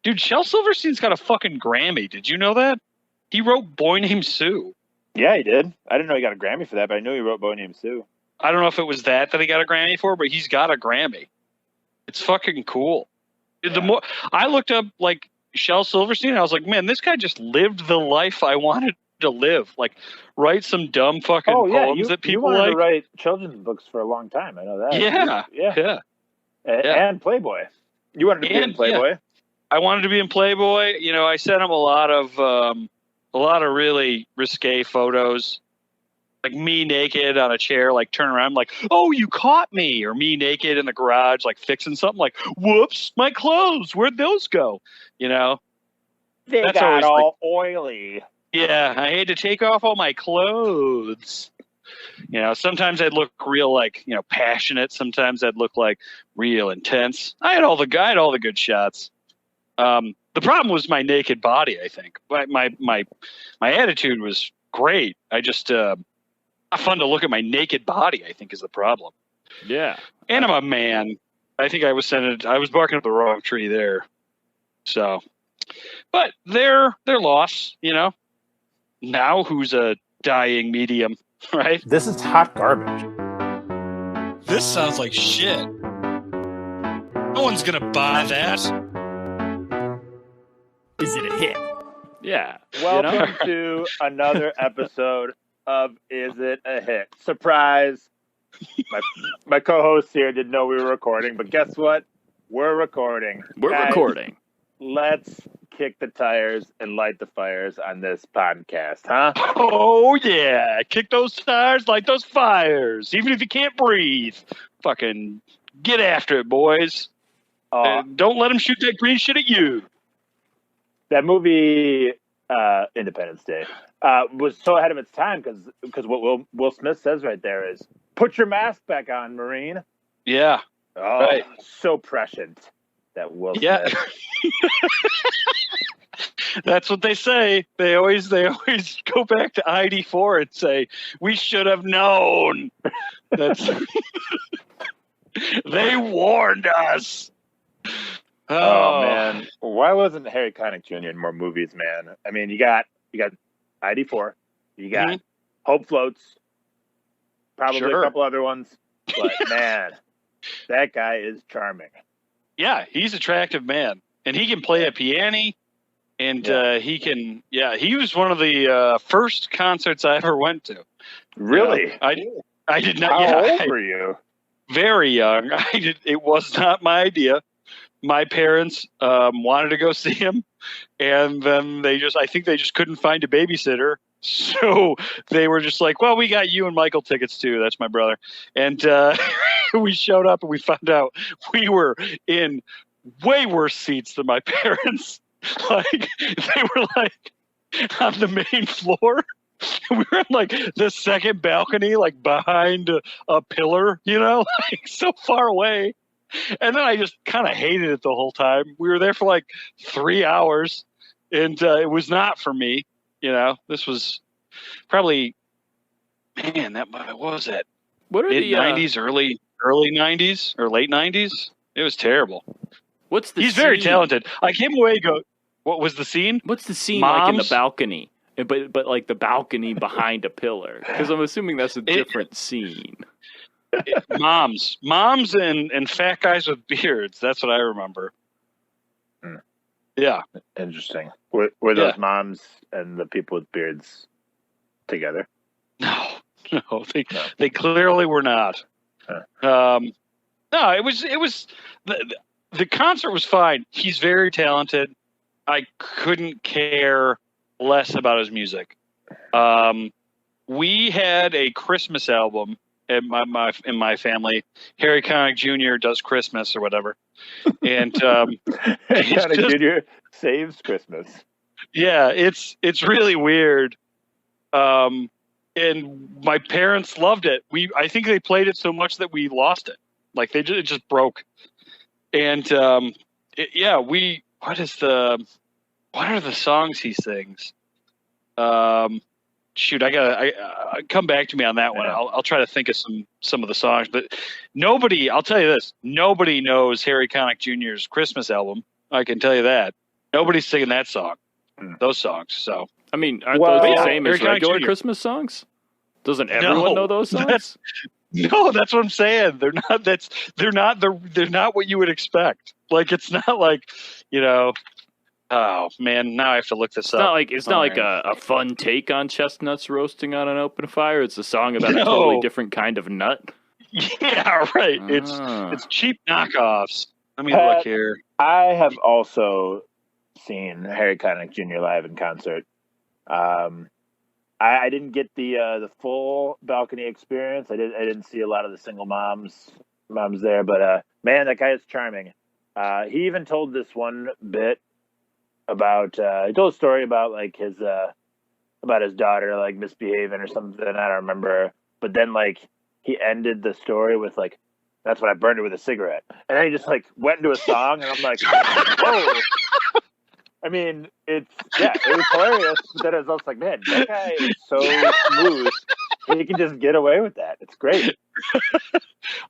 Dude, Shel Silverstein's got a fucking Grammy. Did you know that? He wrote Boy Named Sue. Yeah, he did. I didn't know he got a Grammy for that, but I knew he wrote Boy Named Sue. I don't know if it was that he got a Grammy for, but he's got a Grammy. It's fucking cool. Yeah. The more I looked up like Shel Silverstein, I was like, man, this guy just lived the life I wanted to live. Like, write some dumb fucking poems that people wanted like. to write children's books for a long time. I know that. Yeah. And Playboy. You wanted to be in Playboy. Yeah. I wanted to be in Playboy. You know, I sent him a lot of really risque photos, like me naked on a chair, like turn around, like, oh, you caught me, or me naked in the garage, like fixing something, like, whoops, my clothes, where'd those go? You know, they got all oily. Yeah, I had to take off all my clothes. You know, sometimes I'd look real, like, you know, passionate. Sometimes I'd look like real intense. I had all the good shots. The problem was my naked body. I think my attitude was great. I just not fun to look at my naked body, I think, is the problem. Yeah, and I'm a man. I think I was barking up the wrong tree there. So, but their loss, you know. Now who's a dying medium, right? This is hot garbage. This sounds like shit. No one's gonna buy that. Is it a hit? Yeah. Welcome to another episode of Is It a Hit? Surprise. My co-host here didn't know we were recording, but guess what? We're recording. We're recording. Let's kick the tires and light the fires on this podcast, huh? Oh, yeah. Kick those tires, light those fires. Even if you can't breathe. Fucking get after it, boys. Don't let them shoot that green shit at you. That movie, Independence Day, was so ahead of its time because what Will Smith says right there is, put your mask back on, Marine. Yeah. Oh, right. So prescient. That Will Smith. Yeah. That's what they say. They always go back to ID4 and say, we should have known. That's they warned us. Oh man. Why wasn't Harry Connick Jr. in more movies, man? I mean, you got ID4, you got Hope Floats, probably a couple other ones. But man, that guy is charming. Yeah, he's an attractive man, and he can play a piano, and he was one of the first concerts I ever went to. Really? I did not. How old were you? Very young. It was not my idea. My parents wanted to go see him, and then I think they just couldn't find a babysitter. So they were just like, well, we got you and Michael tickets too. That's my brother. And we showed up and we found out we were in way worse seats than my parents. Like, they were like on the main floor. We were in like the second balcony, like behind a pillar, you know, like so far away. And then I just kind of hated it the whole time. We were there for like 3 hours, and it was not for me. You know, this was probably, man, what was that? What are mid 90s, early 90s or late 90s? It was terrible. What's the? He's very talented. I came away. What was the scene? What's the scene like in the balcony? But like the balcony behind a pillar, because I'm assuming that's a different scene. Moms and fat guys with beards. That's what I remember. Yeah. Interesting. Were those moms and the people with beards together? No, they clearly were not. Huh. No, it was the concert was fine. He's very talented. I couldn't care less about his music. We had a Christmas album in my family. Harry Connick Jr. does Christmas or whatever, and Connick Jr. saves Christmas. Yeah, it's really weird. And my parents loved it. I think they played it so much that we lost it. Like it just broke. And what are the songs he sings? Shoot, I come back to me on that one. I'll try to think of some of the songs, but I'll tell you this, nobody knows Harry Connick Jr.'s Christmas album. I can tell you that. Nobody's singing that song. Those songs. So I mean, aren't those the same as regular Christmas songs? Doesn't everyone know those songs? No, that's what I'm saying. They're not what you would expect. Like, it's not like, oh man, now I have to look this up. It's not like a fun take on chestnuts roasting on an open fire. It's a song about a totally different kind of nut. Yeah, right. It's cheap knockoffs. Let me look here. I have also seen Harry Connick Jr. live in concert. I didn't get the full balcony experience. I didn't see a lot of the single moms there, but man, that guy is charming. He even told this one bit about he told a story about like his about his daughter like misbehaving or something. I don't remember, but then like he ended the story with like, "That's when I burned her with a cigarette," and then he just like went into a song, and I'm like, "Whoa." I mean, it was hilarious, but then it was also like, man, that guy is so smooth. He can just get away with that. It's great.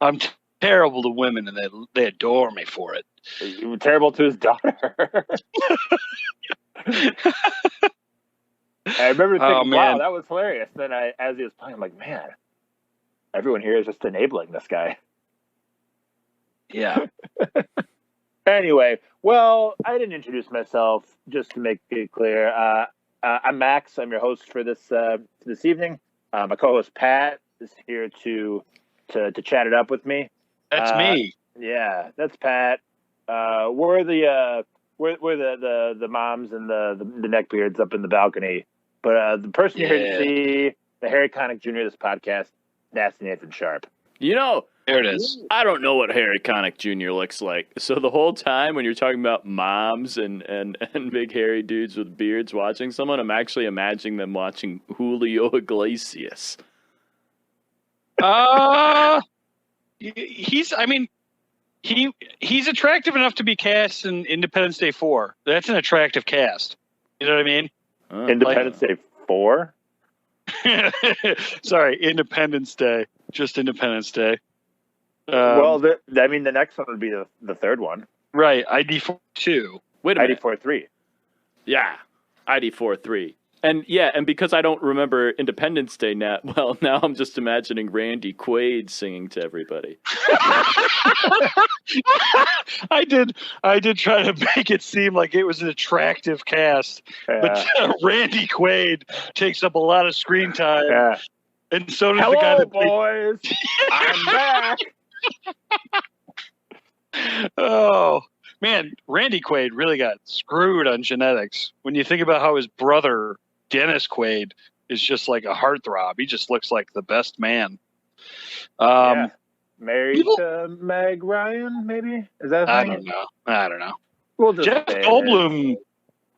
I'm terrible to women, and they adore me for it. You were terrible to his daughter. I remember thinking, wow, that was hilarious. Then as he was playing, I'm like, man, everyone here is just enabling this guy. Yeah. Anyway, well, I didn't introduce myself, just to make it clear. I'm Max. I'm your host for this evening. My co-host Pat is here to chat it up with me. That's me. Yeah, that's Pat. We're the moms and the neckbeards up in the balcony. But the person you're here to see, the Harry Connick Jr. This podcast, Nasty Nathan Sharp. There it is. I don't know what Harry Connick Jr. looks like. So the whole time when you're talking about moms and big hairy dudes with beards watching someone, I'm actually imagining them watching Julio Iglesias. He's attractive enough to be cast in Independence Day 4. That's an attractive cast. You know what I mean? Independence Day 4? Sorry, Independence Day. Just Independence Day. Well, the next one would be the third one. Right, ID4-2. Wait a minute. ID4-3. Yeah, ID4-3. And because I don't remember Independence Day now I'm just imagining Randy Quaid singing to everybody. I did try to make it seem like it was an attractive cast, but Randy Quaid takes up a lot of screen time. Yeah. And so does the guy that boys. I'm back. Oh man, Randy Quaid really got screwed on genetics. When you think about how his brother Dennis Quaid is just like a heartthrob, he just looks like the best man. Married to Meg Ryan, maybe? Is that a thing? I don't know. We'll just Jeff Goldblum.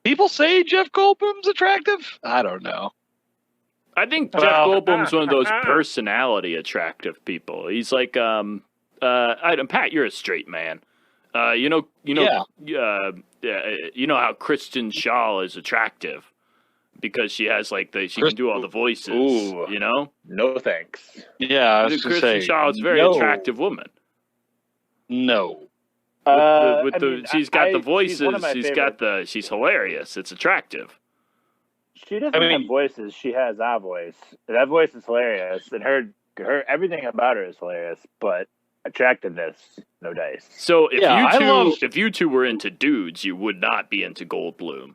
People say Jeff Goldblum's attractive. I don't know. I think Jeff Goldblum's one of those personality attractive people. He's like, Pat, you're a straight man. You know how Kristen Shaw is attractive because she has she can do all the voices. Ooh, no thanks. Yeah, I was Kristen Shaw is a very attractive woman. No. She's got the voices. She's hilarious. It's attractive. She doesn't have voices. She has a voice. That voice is hilarious, and her everything about her is hilarious. But attractiveness, no dice. So if you two were into dudes, you would not be into Goldblum.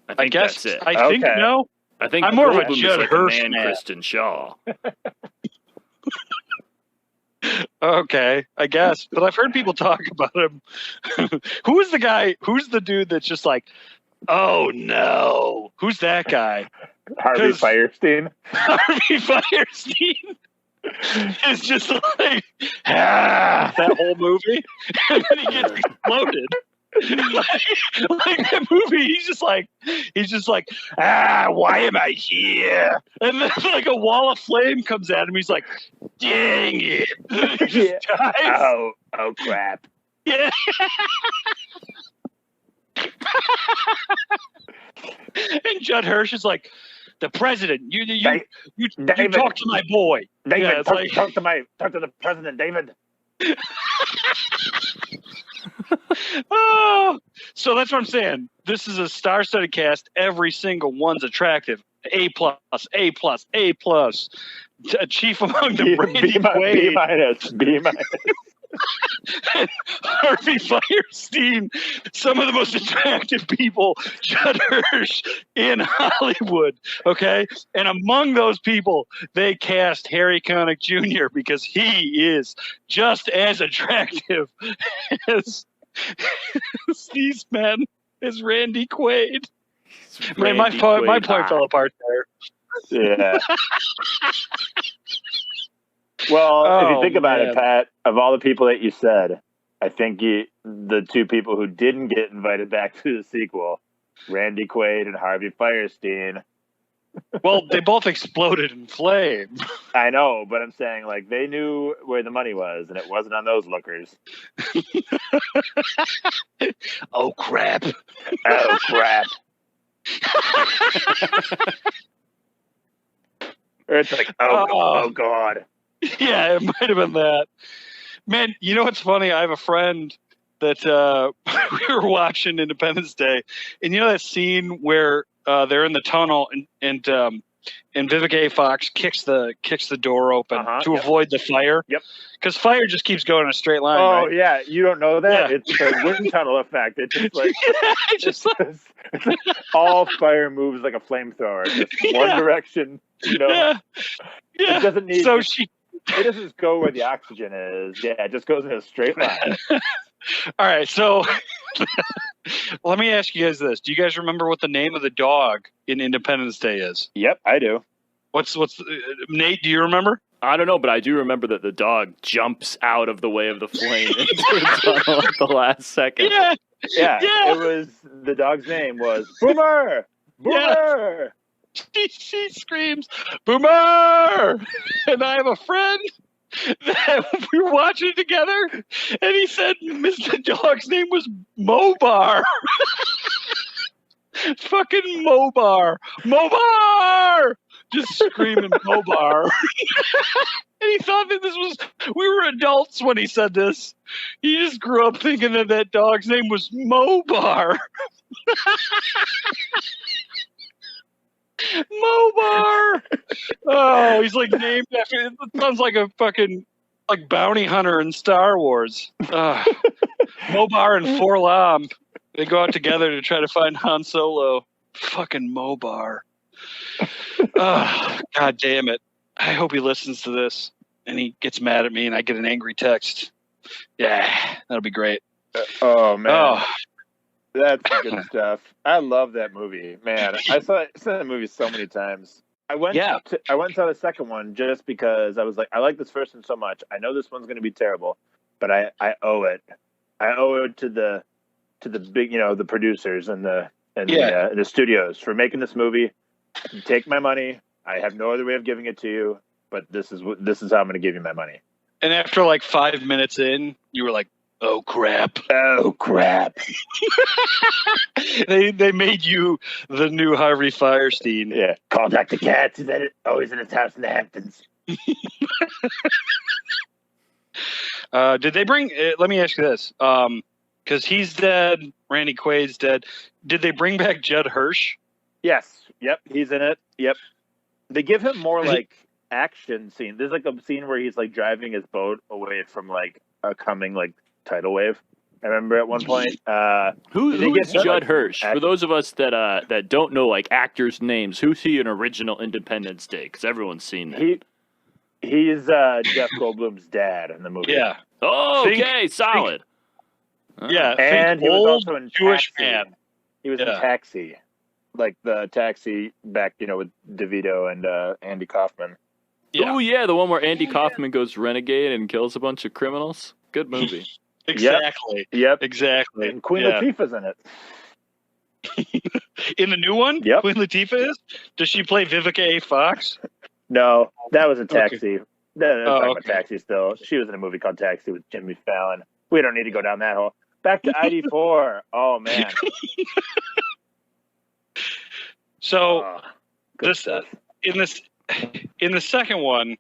I guess that's it. I think no. I think I'm more of a Goldblum Judd is like Hirsch a man, man. Kristen Shaw. Okay, I guess. But I've heard people talk about him. Who's the guy? Who's the dude that's just like, oh no? Who's that guy? Harvey Fierstein. Harvey Fierstein is just like that whole movie, and then he gets exploded. like that movie, he's just like, why am I here? And then like a wall of flame comes at him. He's like, dang it! He just dies. Oh crap! Yeah. And Judd Hirsch is like, the president. You talk to my boy. David, talk to the president, David. Oh, So that's what I'm saying. This is a star-studded cast. Every single one's attractive. A+, A+, A+. Chief among them, Randy Quaid. B-. Harvey Fierstein, some of the most attractive people, Judd Hirsch in Hollywood, okay? And among those people, they cast Harry Connick Jr. because he is just as attractive as these men, as Randy Quaid. Man, my point fell apart there. Yeah. Well, if you think about it, Pat, of all the people that you said, I think the two people who didn't get invited back to the sequel, Randy Quaid and Harvey Fierstein. Well, they both exploded in flames. I know, but I'm saying, like, they knew where the money was, and it wasn't on those lookers. Oh, crap. Oh, crap. It's like, oh, God. Yeah, it might have been that. Man, you know what's funny? I have a friend that we were watching Independence Day, and you know that scene where they're in the tunnel and Vivica A. Fox kicks the door open to avoid the fire. Yep. Because fire just keeps going in a straight line. Oh, right? yeah. You don't know that? Yeah. It's the wind tunnel effect. It's just like, all fire moves like a flamethrower. Just one direction, you know. Yeah. It doesn't need. So it doesn't just go where the oxygen is. Yeah, it just goes in a straight line. All right, so let me ask you guys this: do you guys remember what the name of the dog in Independence Day is? Yep, I do. What's Nate? Do you remember? I don't know, but I do remember that the dog jumps out of the way of the flame into the tunnel at the last second. Yeah. It was the dog's name was Boomer. Boomer. Yeah. She screams, Boomer! And I have a friend that we were watching it together, and he said the dog's name was MOBAR. Fucking MOBAR. MOBAR! Just screaming MOBAR. And he thought that we were adults when he said this. He just grew up thinking that dog's name was MOBAR. MOBAR! Oh, he's like named after, it sounds like a fucking, like bounty hunter in Star Wars. MOBAR and Forlom. They go out together to try to find Han Solo. Fucking MOBAR. God damn it. I hope he listens to this and he gets mad at me and I get an angry text. Yeah, that'll be great. Oh, man. Oh. That's good stuff. I love that movie, man. I saw that movie so many times. I went and saw the second one just because I was like, I like this first one so much. I know this one's going to be terrible, but I owe it. I owe it to the big, the producers and the studios for making this movie. Take my money. I have no other way of giving it to you, but this is how I'm going to give you my money. And after like 5 minutes in, you were like, oh crap! Oh crap! They made you the new Harvey Fierstein. Yeah, call Dr. Katz. Is that always in his house in the Hamptons? Did they bring? Let me ask you this: because he's dead, Randy Quaid's dead. Did they bring back Judd Hirsch? Yes. Yep. He's in it. Yep. They give him more like action scene. There's like a scene where he's like driving his boat away from like a coming like tidal wave. I remember at one point. Who is Judd Hirsch? For those of us that don't know like actors' names, who's he in original Independence Day? Because everyone's seen that. He's Jeff Goldblum's dad in the movie. Yeah. Oh, okay, solid. Yeah, and he was also in Jewish Taxi. man. He was in Taxi, like the Taxi back, with DeVito and Andy Kaufman. Yeah. Oh yeah, the one where Andy Kaufman goes renegade and kills a bunch of criminals. Good movie. Exactly. Yep. Exactly. And Queen Latifah's in it. In the new one? Yep. Queen Latifah is? Does she play Vivica A. Fox? No, that was a Taxi. Okay. About Taxi still. She was in a movie called Taxi with Jimmy Fallon. We don't need to go down that hole. Back to ID4. Oh, man. So, in the second one,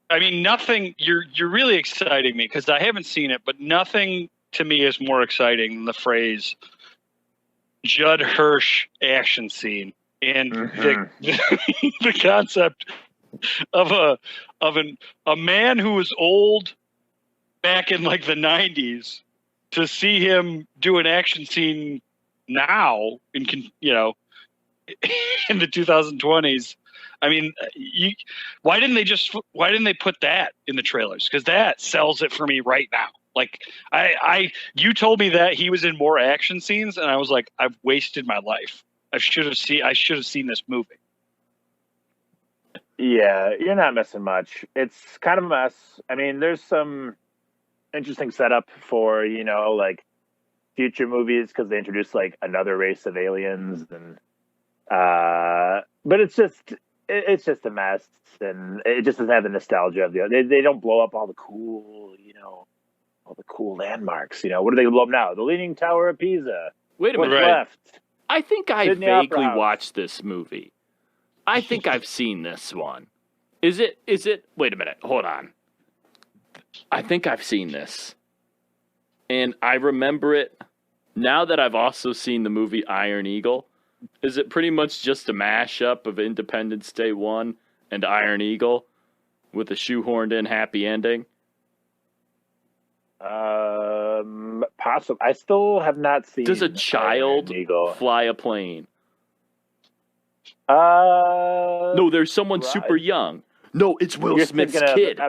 I mean, nothing. You're really exciting me because I haven't seen it, but nothing to me is more exciting than the phrase Judd Hirsch action scene and the concept of a man who was old back in like the 90s to see him do an action scene now in in the 2020s. I mean, why didn't they put that in the trailers? Because that sells it for me right now. Like you told me that he was in more action scenes, and I was like, I've wasted my life. I should have seen this movie. Yeah, you're not missing much. It's kind of a mess. I mean, there's some interesting setup for, like future movies because they introduce like another race of aliens and but it's just a mess, and it just doesn't have the nostalgia of they don't blow up all the cool, all the cool landmarks. What do they blow up now? The Leaning Tower of Pisa. Wait a minute. What's left? I think I Sydney vaguely Opera House. watched this movie. I think I've seen this one. Is it? Wait a minute. Hold on. I think I've seen this. And I remember it now that I've also seen the movie Iron Eagle. Is it pretty much just a mashup of Independence Day 1 and Iron Eagle with a shoehorned in happy ending? Possible. I still have not seen. Does a child fly a plane? No, there's someone super young. No, it's Will Smith's kid.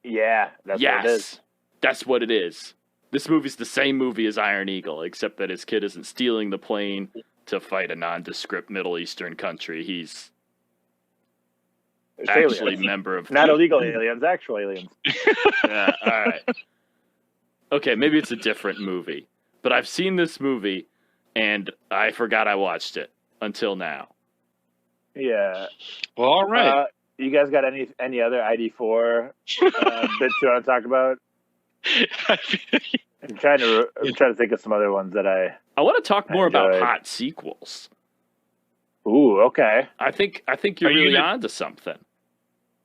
Yeah, that's what it is. That's what it is. This movie's the same movie as Iron Eagle, except that his kid isn't stealing the plane to fight a nondescript Middle Eastern country. He's actually a member of... Not illegal aliens, actual aliens. Yeah, all right. Okay, maybe it's a different movie. But I've seen this movie, and I forgot I watched it until now. Yeah. Well, all right. You guys got any other ID4 bits you want to talk about? I'm trying to think of some other ones that I want to talk more about hot sequels. Ooh, okay. I think you're really onto something.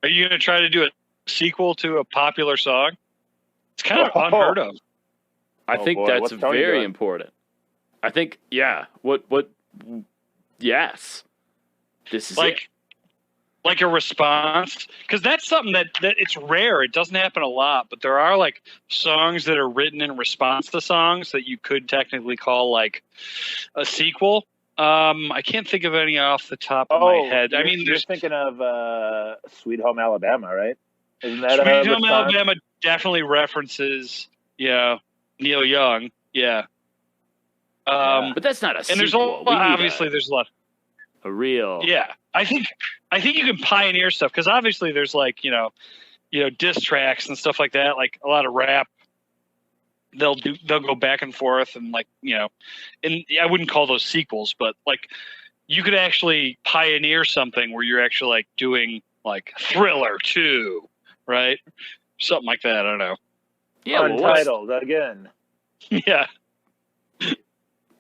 Are you going to try to do a sequel to a popular song? It's kind of unheard of. I think that's very important. I think, yeah. Yes. This is like a response, because that's something that it's rare. It doesn't happen a lot, but there are like songs that are written in response to songs that you could technically call like a sequel. I can't think of any off the top of my head. I mean, you're thinking of Sweet Home Alabama, right? Isn't that Sweet Home Alabama definitely references, Neil Young, yeah. But that's not a sequel. And there's there's a lot. A real, yeah. I think you can pioneer stuff because obviously there's like diss tracks and stuff like that. Like a lot of rap, they'll go back and forth and and I wouldn't call those sequels, but like you could actually pioneer something where you're actually like doing like Thriller 2, right? Something like that. I don't know. Yeah, Untitled again. Yeah.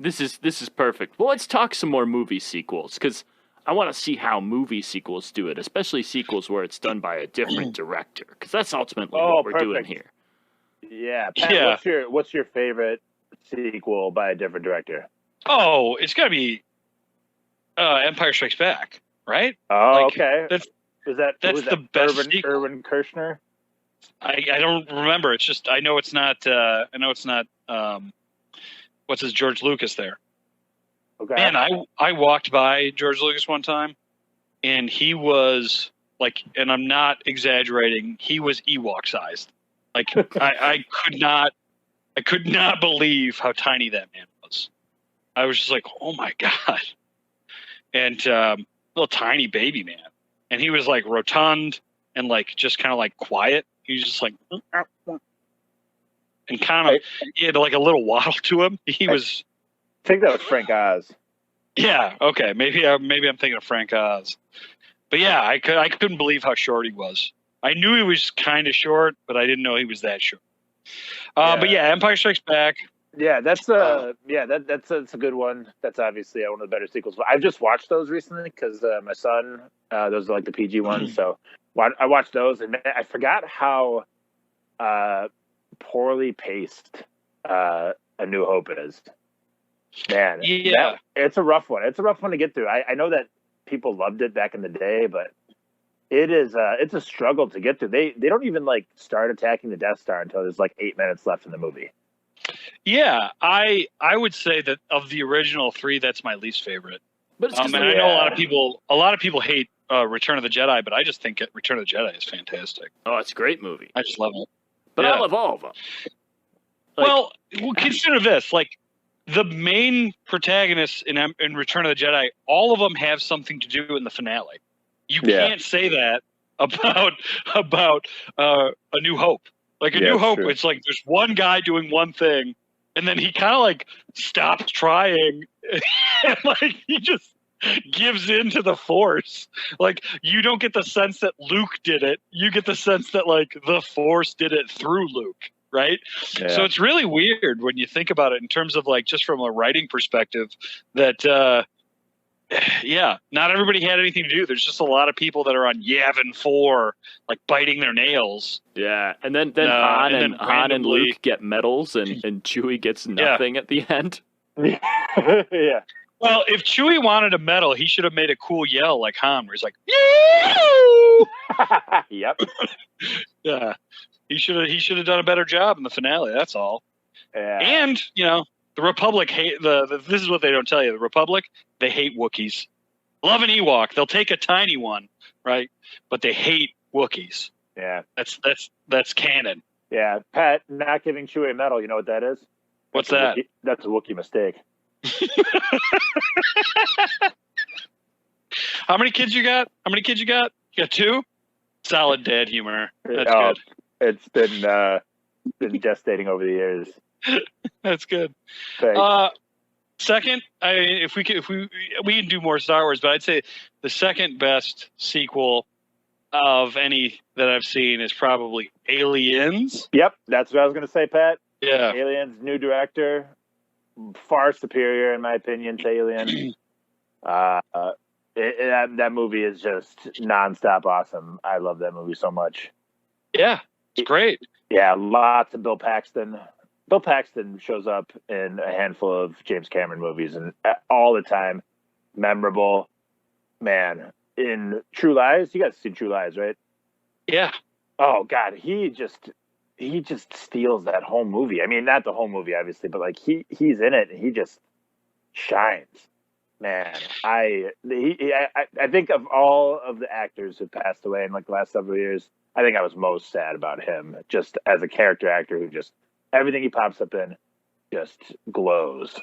This is perfect. Well, let's talk some more movie sequels, because I want to see how movie sequels do it, especially sequels where it's done by a different director, because that's ultimately what we're doing here. Yeah. Pat, what's your favorite sequel by a different director? Oh, it's got to be Empire Strikes Back, right? Oh, okay. That's the best sequel? Irwin Kershner? I don't remember. It's just I know it's not. What's his George Lucas there? Okay. Man, I walked by George Lucas one time, and he was like, and I'm not exaggerating, he was Ewok sized. Like I could not believe how tiny that man was. I was just like, oh my God. And little tiny baby man. And he was like rotund and like just kind of like quiet. He was just like and kind of he had like a little waddle to him. I think that was Frank Oz. Yeah, okay. Maybe I'm thinking of Frank Oz. But yeah, I couldn't believe how short he was. I knew he was kind of short, but I didn't know he was that short. But yeah, Empire Strikes Back. Yeah, that's a good one. That's obviously one of the better sequels. But I've just watched those recently because my son, those are like the PG ones. So I watched those, and I forgot how poorly paced A New Hope is. Man, yeah, it's a rough one. It's a rough one to get through. I know that people loved it back in the day, but it's a struggle to get through. They don't even like start attacking the Death Star until there's like 8 minutes left in the movie. Yeah, I would say that of the original 3, that's my least favorite. But it's and I know a lot of people hate Return of the Jedi, but I just think Return of the Jedi is fantastic. Oh, it's a great movie. I just love it. But I love all of them. Like, well, consider this: like the main protagonists in Return of the Jedi, all of them have something to do in the finale. You can't say that about A New Hope. Like A New Hope, it's like there's one guy doing one thing, and then he kind of like stops trying, and like he just gives in to the Force. Like you don't get the sense that Luke did it. You get the sense that like the Force did it through Luke. Right. Yeah. So it's really weird when you think about it in terms of like just from a writing perspective that, not everybody had anything to do. There's just a lot of people that are on Yavin 4, like biting their nails. Yeah. And then Han and Luke get medals and Chewie gets nothing at the end. Yeah. Well, if Chewie wanted a medal, he should have made a cool yell like Han, where he's like, yep. Yeah. He should have done a better job in the finale. That's all. Yeah. And the Republic hate this is what they don't tell you. The Republic, they hate Wookiees. Love an Ewok. They'll take a tiny one, right? But they hate Wookiees. Yeah. That's canon. Yeah. Pat, not giving Chewie a medal. You know what that is? What's that? That's a Wookiee mistake. How many kids you got? You got 2? Solid dad humor. That's good. It's been gestating over the years. That's good. Thanks. Second, if we can do more Star Wars, but I'd say the second best sequel of any that I've seen is probably Aliens. Yep, that's what I was going to say, Pat. Yeah, Aliens, new director, far superior in my opinion to Alien. That movie is just nonstop awesome. I love that movie so much. Yeah, it's great. Yeah, lots of Bill Paxton. Bill Paxton shows up in a handful of James Cameron movies and all the time. Memorable. Man, in True Lies, you guys seen True Lies, right? Yeah. Oh, God, he just steals that whole movie. I mean, not the whole movie, obviously, but like he's in it and he just shines. Man, I think of all of the actors who passed away in like the last several years, I think I was most sad about him, just as a character actor who just everything he pops up in just glows.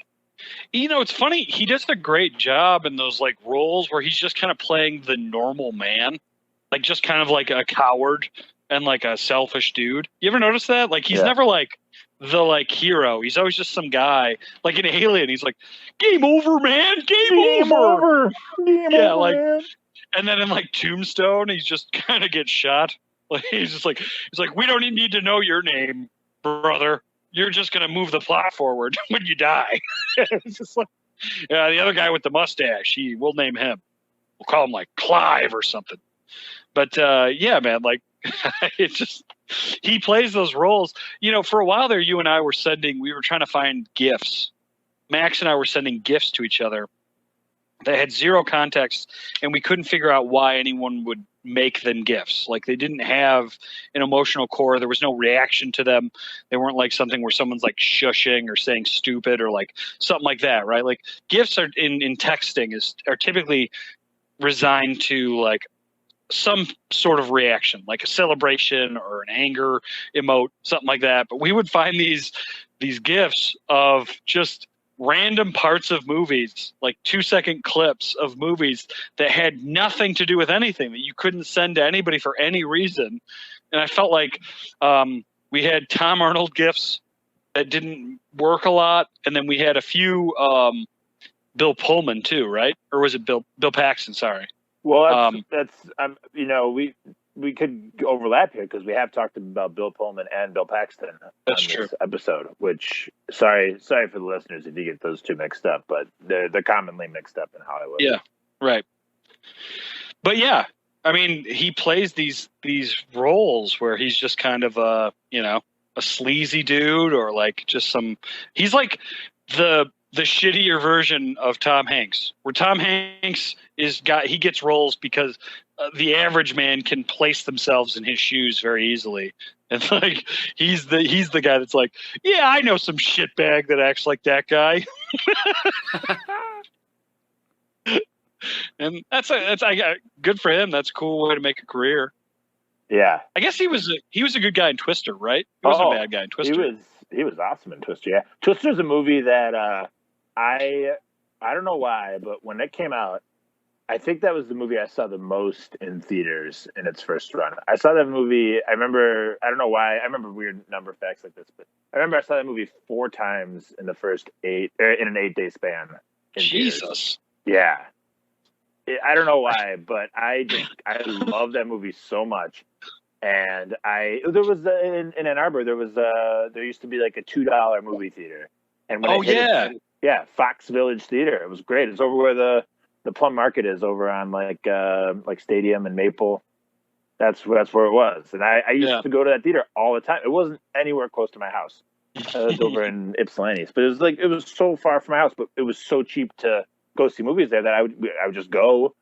It's funny. He does a great job in those like roles where he's just kind of playing the normal man, like just kind of like a coward and like a selfish dude. You ever notice that? Like he's never like the like hero. He's always just some guy. Like in Alien, he's like, "Game over, man! Game over!" Game over, like, man. And then in like Tombstone, he's just kind of gets shot. Like he's like, "We don't even need to know your name, brother. You're just gonna move the plot forward when you die." It's just like, the other guy with the mustache, we'll name him. We'll call him like Clive or something. But man, like it's just he plays those roles. For a while there, you and I were trying to find gifts. Max and I were sending gifts to each other that had zero context, and we couldn't figure out why anyone would make them gifts. Like they didn't have an emotional core. There was no reaction to them. They weren't like something where someone's like shushing or saying stupid or like something like that, right? Like gifts are in texting are typically resigned to like some sort of reaction, like a celebration or an anger emote, something like that. But we would find these gifts of just random parts of movies, like 2-second clips of movies that had nothing to do with anything, that you couldn't send to anybody for any reason. And I felt like we had Tom Arnold gifts that didn't work a lot, and then we had a few Bill Pullman too, right? Or was it Bill Paxton? Sorry. Well, we could overlap here because we have talked about Bill Pullman and Bill Paxton on this episode. Which, sorry for the listeners if you get those two mixed up, but they're commonly mixed up in Hollywood. Yeah, right. But yeah, I mean, he plays these roles where he's just kind of a sleazy dude or like just some. He's like the shittier version of Tom Hanks, where Tom Hanks he gets roles because the average man can place themselves in his shoes very easily, and like he's the guy that's like, yeah, I know some shitbag that acts like that guy. And that's good for him. That's a cool way to make a career. Yeah, I guess he was a good guy in Twister, right? He wasn't a bad guy in Twister. He was awesome in Twister. Yeah, Twister's a movie that I don't know why, but when it came out, I think that was the movie I saw the most in theaters in its first run. I saw that movie. I don't know why. I remember weird number facts like this, but I remember I saw that movie 4 times in the first in an 8-day span. Jesus. Theaters. Yeah. I don't know why, but I love that movie so much. And there was in Ann Arbor, there used to be like a $2 movie theater. And when Fox Village Theater. It was great. It's over where the Plum Market is, over on like Stadium and Maple. That's where it was. And I used to go to that theater all the time. It wasn't anywhere close to my house. It was over in Ypsilanti, but it was so far from my house, but it was so cheap to go see movies there that I would just go,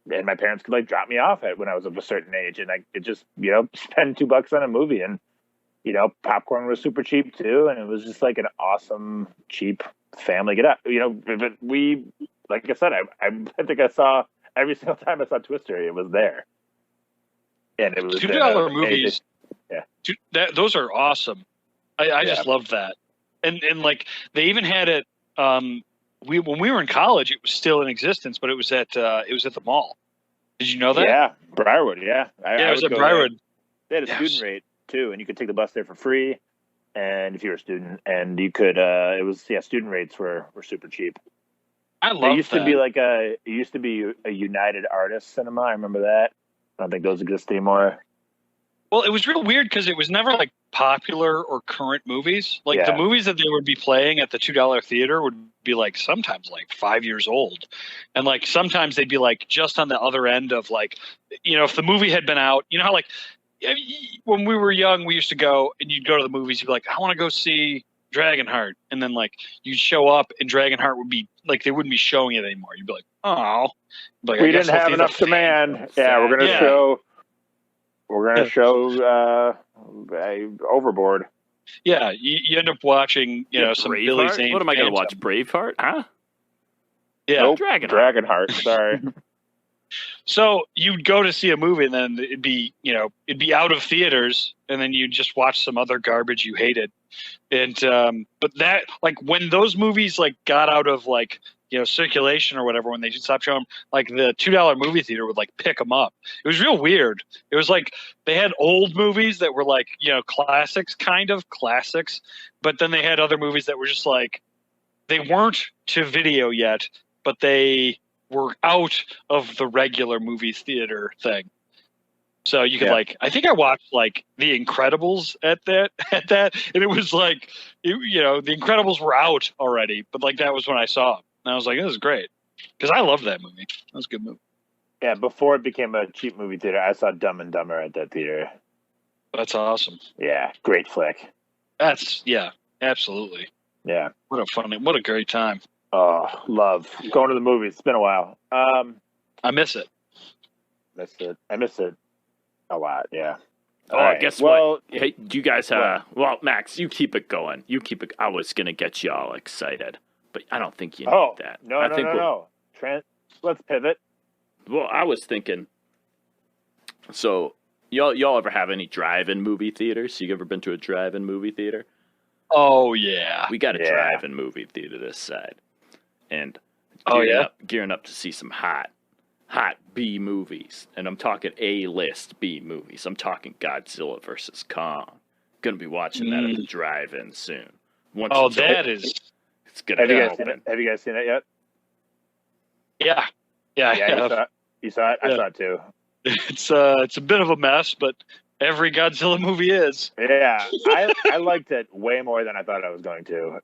and my parents could like drop me off when I was of a certain age, and I could just spend $2 on a movie, and popcorn was super cheap too, and it was just like an awesome cheap family get up. But we, like I said, I think I saw every single time I saw Twister, it was there, and it was $2 movies. Yeah, those are awesome. I just love that, and like they even had it. When we were in college, it was still in existence, but it was at the mall. Did you know that? Yeah, Briarwood. Yeah, it was at Briarwood. They had a student rate too, and you could take the bus there for free. And if you were a student, and you could, student rates were super cheap. I love that. It used to be a United Artists cinema. I remember that. I don't think those exist anymore. Well, it was real weird because it was never like popular or current movies. Like the movies that they would be playing at the $2 theater would be like sometimes like 5 years old. And like sometimes they'd be like just on the other end of like, if the movie had been out, how like when we were young, we used to go and you'd go to the movies, you'd be like, I want to go see Dragonheart. And then like you'd show up and Dragonheart would be like, they wouldn't be showing it anymore. You'd be like, oh, we didn't have enough demand. Yeah, we're going to show. We're going to show Overboard. Yeah, you end up watching, some Braveheart? Billy Zane. What am I going to watch? Braveheart? Huh? Yeah, nope. Dragonheart. Sorry. So you'd go to see a movie, and then it'd be out of theaters, and then you'd just watch some other garbage you hated. And but that, like, when those movies like got out of like circulation or whatever, when they stopped showing them, like the $2 movie theater would like pick them up. It was real weird. It was like they had old movies that were like classics, but then they had other movies that were just like they weren't to video yet, but they were out of the regular movie theater thing. So you could like, I think I watched like The Incredibles at that, and it was like, The Incredibles were out already, but like that was when I saw it. And I was like, this is great. Because I loved that movie. That was a good movie. Yeah, before it became a cheap movie theater, I saw Dumb and Dumber at that theater. That's awesome. Yeah, great flick. Absolutely. Yeah. What a great time. Oh, love. Going to the movies. It's been a while. I miss it. I miss it a lot, yeah. Guess what? Hey, you guys, Max, you keep it going. I was going to get you all excited. But I don't think you need that. No. Let's pivot. Well, I was thinking. So, y'all ever have any drive-in movie theaters? You ever been to a drive-in movie theater? Oh yeah, we got a drive-in movie theater this side, and gearing up to see some hot B movies, and I'm talking A-list B movies. I'm talking Godzilla vs. Kong. Gonna be watching that at the drive-in soon. It's gonna have you guys seen that yet? Yeah. You saw it. I saw it too. It's a bit of a mess, but every Godzilla movie is. Yeah, I liked it way more than I thought I was going to.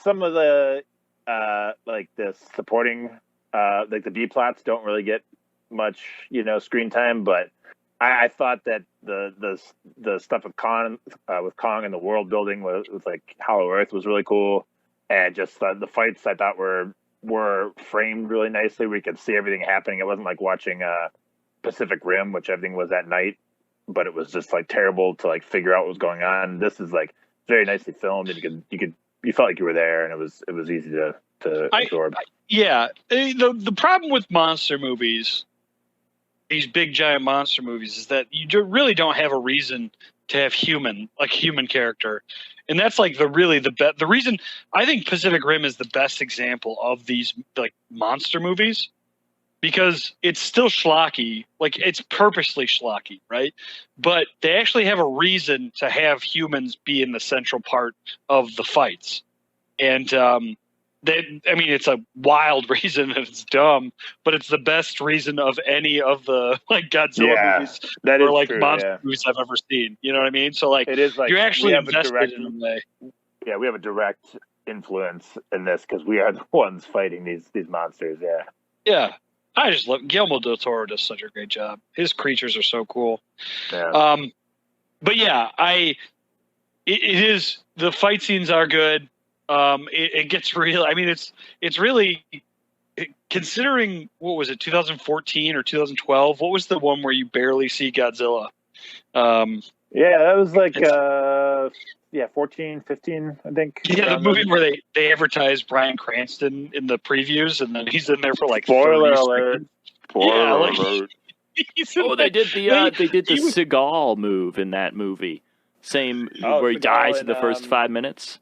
Some of the like the supporting like the B plots don't really get much screen time, but I thought that the stuff with Kong and the world building with like Hollow Earth was really cool, and just the fights I thought were framed really nicely. We could see everything happening. It wasn't like watching Pacific Rim, which everything was at night, but it was just like terrible to like figure out what was going on. This is like very nicely filmed, and you felt like you were there, and it was easy to absorb. The problem with monster movies, these big giant monster movies, is that you really don't have a reason to have human character, and that's like the reason I think Pacific Rim is the best example of these like monster movies, because it's still schlocky, like it's purposely schlocky, right? But they actually have a reason to have humans be in the central part of the fights, and it's a wild reason and it's dumb, but it's the best reason of any of the like Godzilla movies or like true, monster movies I've ever seen. You know what I mean? So like, it is like you're actually invested in a way. Yeah, we have a direct influence in this because we are the ones fighting these monsters. Yeah. Yeah. I just love Guillermo del Toro does such a great job. His creatures are so cool. Yeah. But yeah, it is, the fight scenes are good. It gets real. I mean, it's really, considering, what was it, 2014 or 2012? What was the one where you barely see Godzilla? That was like 14, 15, I think. Yeah, the movie where they advertised Bryan Cranston in the previews, and then he's in there for like spoiler 30 alert. seconds. Spoiler alert. They did the Seagal move in that movie. Same where he dies in the first 5 minutes.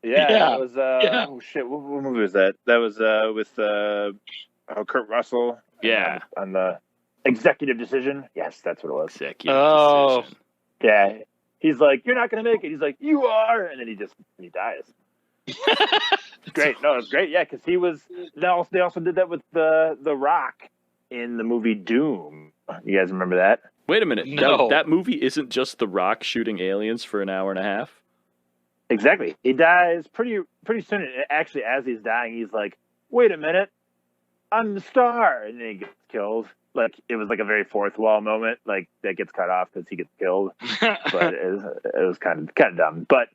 Yeah, that was oh shit, what movie was that? That was with Kurt Russell. Yeah. On the Executive Decision. Yes, that's what it was. Executive Decision. Yeah. He's like, "You're not gonna make it." He's like, "You are," and then he dies. It's great. No, it's great. Yeah, because he was. They also did that with the Rock in the movie Doom. You guys remember that? Wait a minute. No. That movie isn't just The Rock shooting aliens for an hour and a half? Exactly. He dies pretty soon. And actually, as he's dying, he's like, "Wait a minute, I'm the star," and then he gets killed. Like, it was like a very fourth wall moment. Like, that gets cut off because he gets killed. But it was kind of dumb. But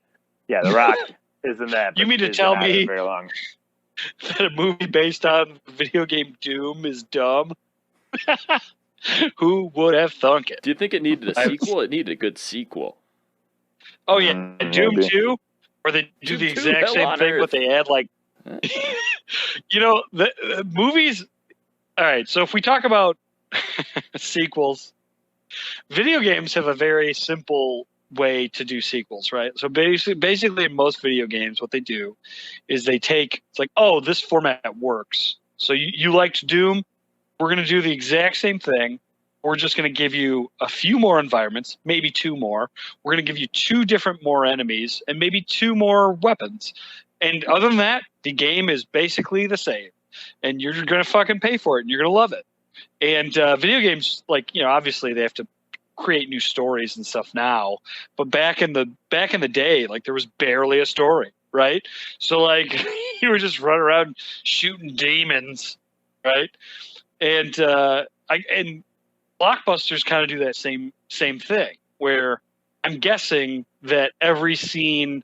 yeah, The Rock is in that. You mean to tell me very long. that a movie based on the video game Doom is dumb? Who would have thunk it? Do you think it needed a sequel? It needed a good sequel. Oh yeah, Doom maybe. 2, or they do Doom the 2, exact same thing, Earth. but they add like, the movies. All right, so if we talk about sequels, video games have a very simple way to do sequels, right? So basically in most video games, what they do is it's like, oh, this format works. So you liked Doom, we're going to do the exact same thing. We're just going to give you a few more environments, maybe 2 more. We're going to give you 2 different more enemies and maybe 2 more weapons. And other than that, the game is basically the same. And you're going to fucking pay for it, and you're going to love it. And video games, like, obviously they have to create new stories and stuff now. But back in the day, like, there was barely a story, right? So like you were just running around shooting demons, right? And blockbusters kind of do that same thing, where I'm guessing that every scene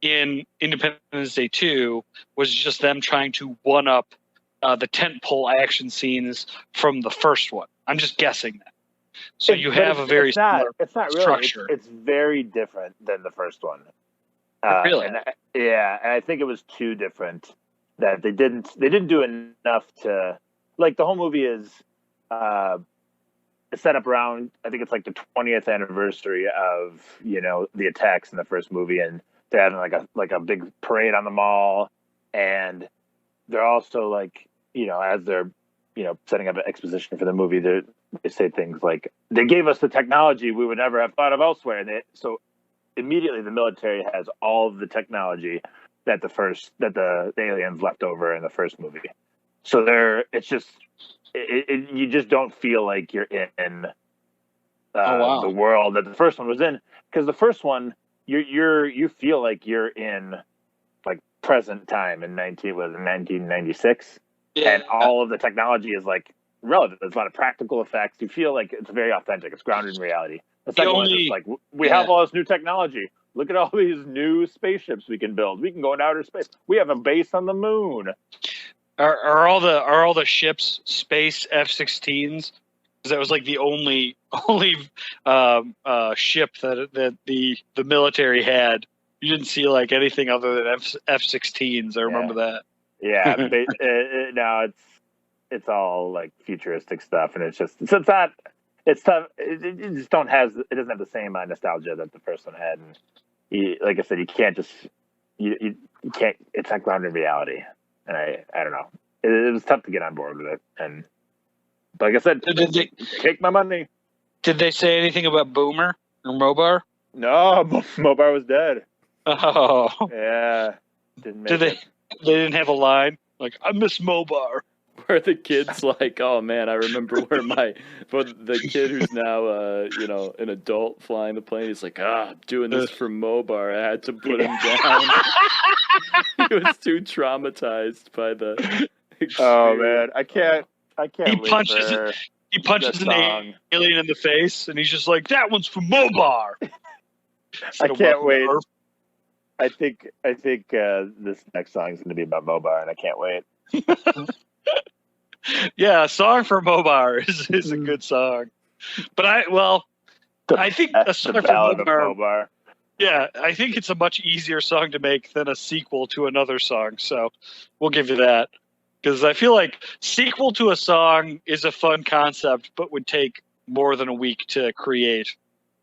in Independence Day 2 was just them trying to one up the tentpole action scenes from the first one. I'm just guessing that. So you have a very similar structure. It's very different than the first one. Really? And I think it was too different that they didn't do enough to, like, the whole movie is set up around, I think it's like the 20th anniversary of, the attacks in the first movie, and they're having like a big parade on the mall, and they're also like, as they're, setting up an exposition for the movie, they say things like, they gave us the technology we would never have thought of elsewhere. And so immediately the military has all of the technology that the aliens left over in the first movie. So it's just, you just don't feel like you're in the world that the first one was in. Because the first one, you feel like you're in like present time in 1996. Yeah. And all of the technology is like relative. There's a lot of practical effects. You feel like it's very authentic. It's grounded in reality. The second one is just like, we have all this new technology. Look at all these new spaceships we can build. We can go into outer space. We have a base on the moon. Are all the ships space F-16s? Because that was like the only ship that the military had. You didn't see like anything other than F-16s. I remember that. Yeah, no, it's all like futuristic stuff, and it's tough. It doesn't have the same nostalgia that the first one had, and like I said, you can't. It's not grounded in reality, and I don't know. It was tough to get on board with it, and like I said, take my money. Did they say anything about Boomer or MOBAR? No, MOBAR was dead. Oh, yeah. They didn't have a line like "I miss MOBAR." Where the kid's like, "Oh man, I remember where the kid who's now an adult flying the plane. He's like, I'm doing this for MOBAR. I had to put him down." He was too traumatized by the experience. Oh man, I can't. He punches an alien in the face, and he's just like, "That one's for MOBAR." I can't wait. I think this next song is going to be about MOBAR, and I can't wait. Yeah, a song for MOBAR is a good song, but I think a song for MOBAR. Yeah, I think it's a much easier song to make than a sequel to another song. So we'll give you that, because I feel like sequel to a song is a fun concept, but would take more than a week to create.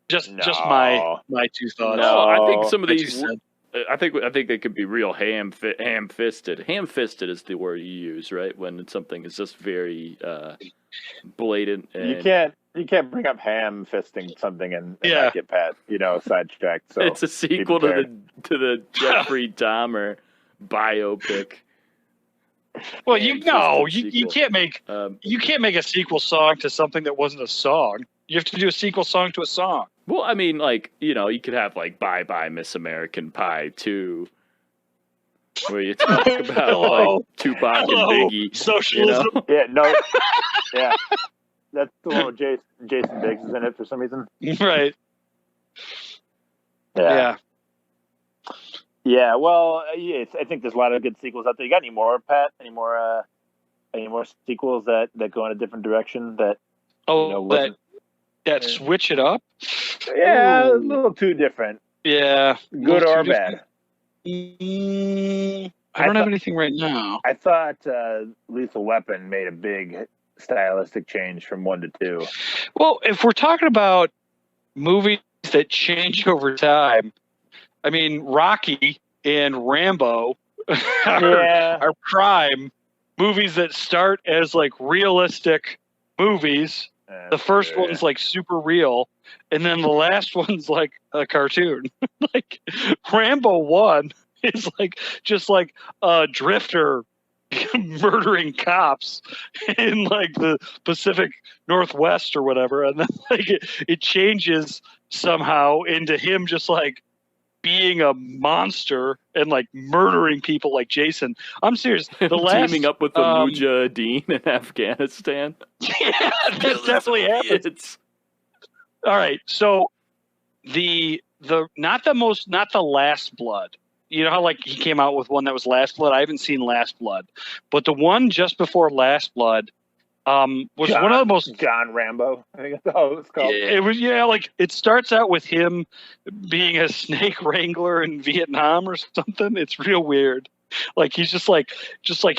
Just my two thoughts. No, I think some of these. I think they could be real ham-fisted. Ham-fisted is the word you use, right? When something is just very blatant. And you can't bring up ham-fisting something and not get sidetracked. So it's a sequel to the Jeffrey Dahmer biopic. Well, you can't make a sequel song to something that wasn't a song. You have to do a sequel song to a song. Well, I mean, like, you could have, like, Bye Bye Miss American Pie 2, where you talk about, like, Tupac and Biggie. Socialism. Yeah, no. Yeah. That's the one with Jason Biggs is in it for some reason. Right. Yeah. Yeah, well, I think there's a lot of good sequels out there. You got any more, Pat? Any more sequels that go in a different direction that... That switch it up? Yeah, a little too different. Yeah. Good or bad? I don't have anything right now. I thought Lethal Weapon made a big stylistic change from 1 to 2. Well, if we're talking about movies that change over time, I mean, Rocky and Rambo are prime movies that start as, like, realistic movies. The first one's like super real, and then the last one's like a cartoon. Like Rambo 1 is like just like a drifter murdering cops in like the Pacific Northwest or whatever, and then like it changes somehow into him just like being a monster and like murdering people like Jason. I'm serious. Teaming up with the Mujahideen in Afghanistan. Yeah, that definitely happens. All right, so the not the Last Blood. You know how like he came out with one that was Last Blood? I haven't seen Last Blood, but the one just before Last Blood was one of the most John Rambo. I think that's all it's called. It was like it starts out with him being a snake wrangler in Vietnam or something. It's real weird. Like he's just like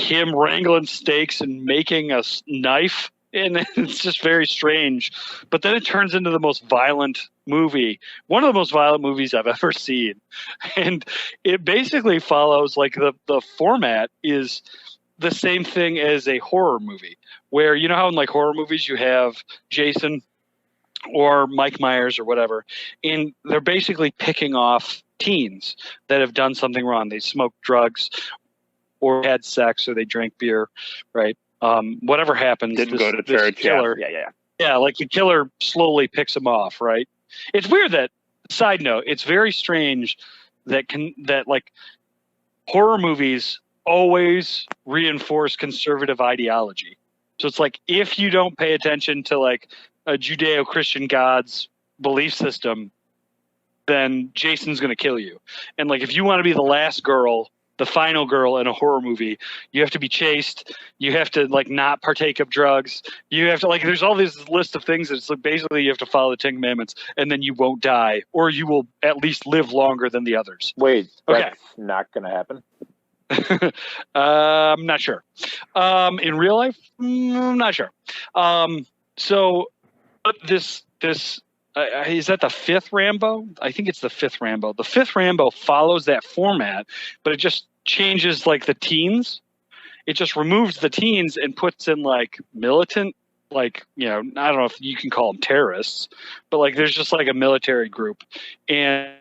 him wrangling steaks and making a knife, and it's just very strange. But then it turns into the most violent movie, one of the most violent movies I've ever seen, and it basically follows like the format is the same thing as a horror movie, where you know how in like horror movies you have Jason or Mike Myers or whatever, and they're basically picking off teens that have done something wrong. They smoked drugs or had sex or they drank beer, right? Whatever happens, didn't go to church. Killer, yeah. Like the killer slowly picks them off, right? It's weird that. Side note: it's very strange that like horror movies always reinforce conservative ideology. So it's like if you don't pay attention to like a Judeo-Christian God's belief system, then Jason's going to kill you. And like if you want to be the last girl, the final girl in a horror movie, you have to be chaste. You have to like not partake of drugs. You have to like there's all this list of things that's like basically you have to follow the 10 Commandments, and then you won't die, or you will at least live longer than the others. Wait, that's not going to happen. I'm not sure. In real life, I'm not sure. So this is that the fifth Rambo? I think it's the fifth Rambo. The fifth Rambo follows that format, but it just changes like the teens. It just removes the teens and puts in like militant, like, you know, I don't know if you can call them terrorists, but like there's just like a military group, and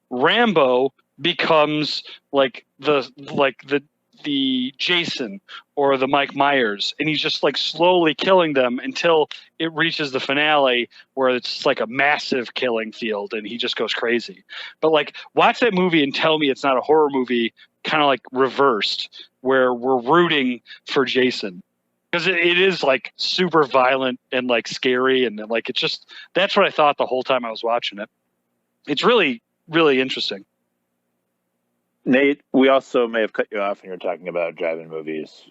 Rambo becomes like the Jason or the Mike Myers, and he's just like slowly killing them until it reaches the finale where it's like a massive killing field and he just goes crazy. But like watch that movie and tell me it's not a horror movie, kind of like reversed, where we're rooting for Jason, because it is like super violent and like scary, and like it's just that's what I thought the whole time I was watching it. It's really, really interesting. Nate, we also may have cut you off when you were talking about drive-in movies.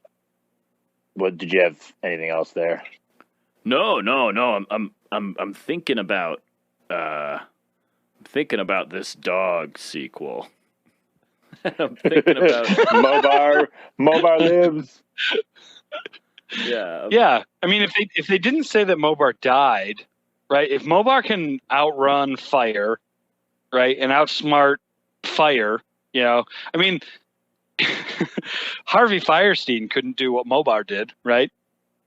What did you have? Anything else there? No. I'm thinking about this dog sequel. I'm thinking about MOBAR lives. Yeah. I mean, if they didn't say that MOBAR died, right? If MOBAR can outrun fire, right, and outsmart fire. You know, I mean, Harvey Fierstein couldn't do what MOBAR did, right?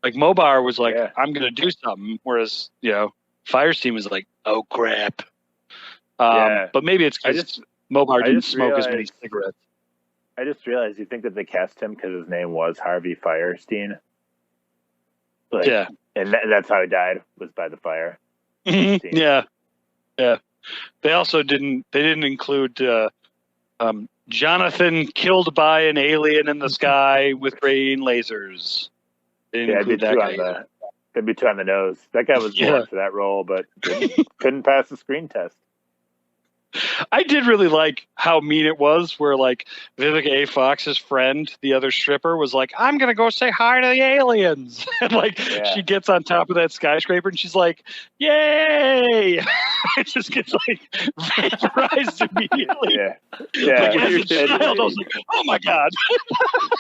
Like MOBAR was like, I'm going to do something, whereas, you know, Fierstein was like, oh crap. But maybe it's because MOBAR didn't smoke as many cigarettes. I just realized you think that they cast him because his name was Harvey Fierstein. Like, yeah, and that's how he died, was by the fire. Yeah. They also didn't include. Jonathan killed by an alien in the sky with green lasers. It'd be two on the nose. That guy was born for that role, but couldn't pass the screen test. I did really like how mean it was, where like Vivica A. Fox's friend, the other stripper, was like, I'm going to go say hi to the aliens. And like she gets on top of that skyscraper and she's like, yay! It just gets like vaporized immediately. Yeah. Like, as a child, I was like, oh my God.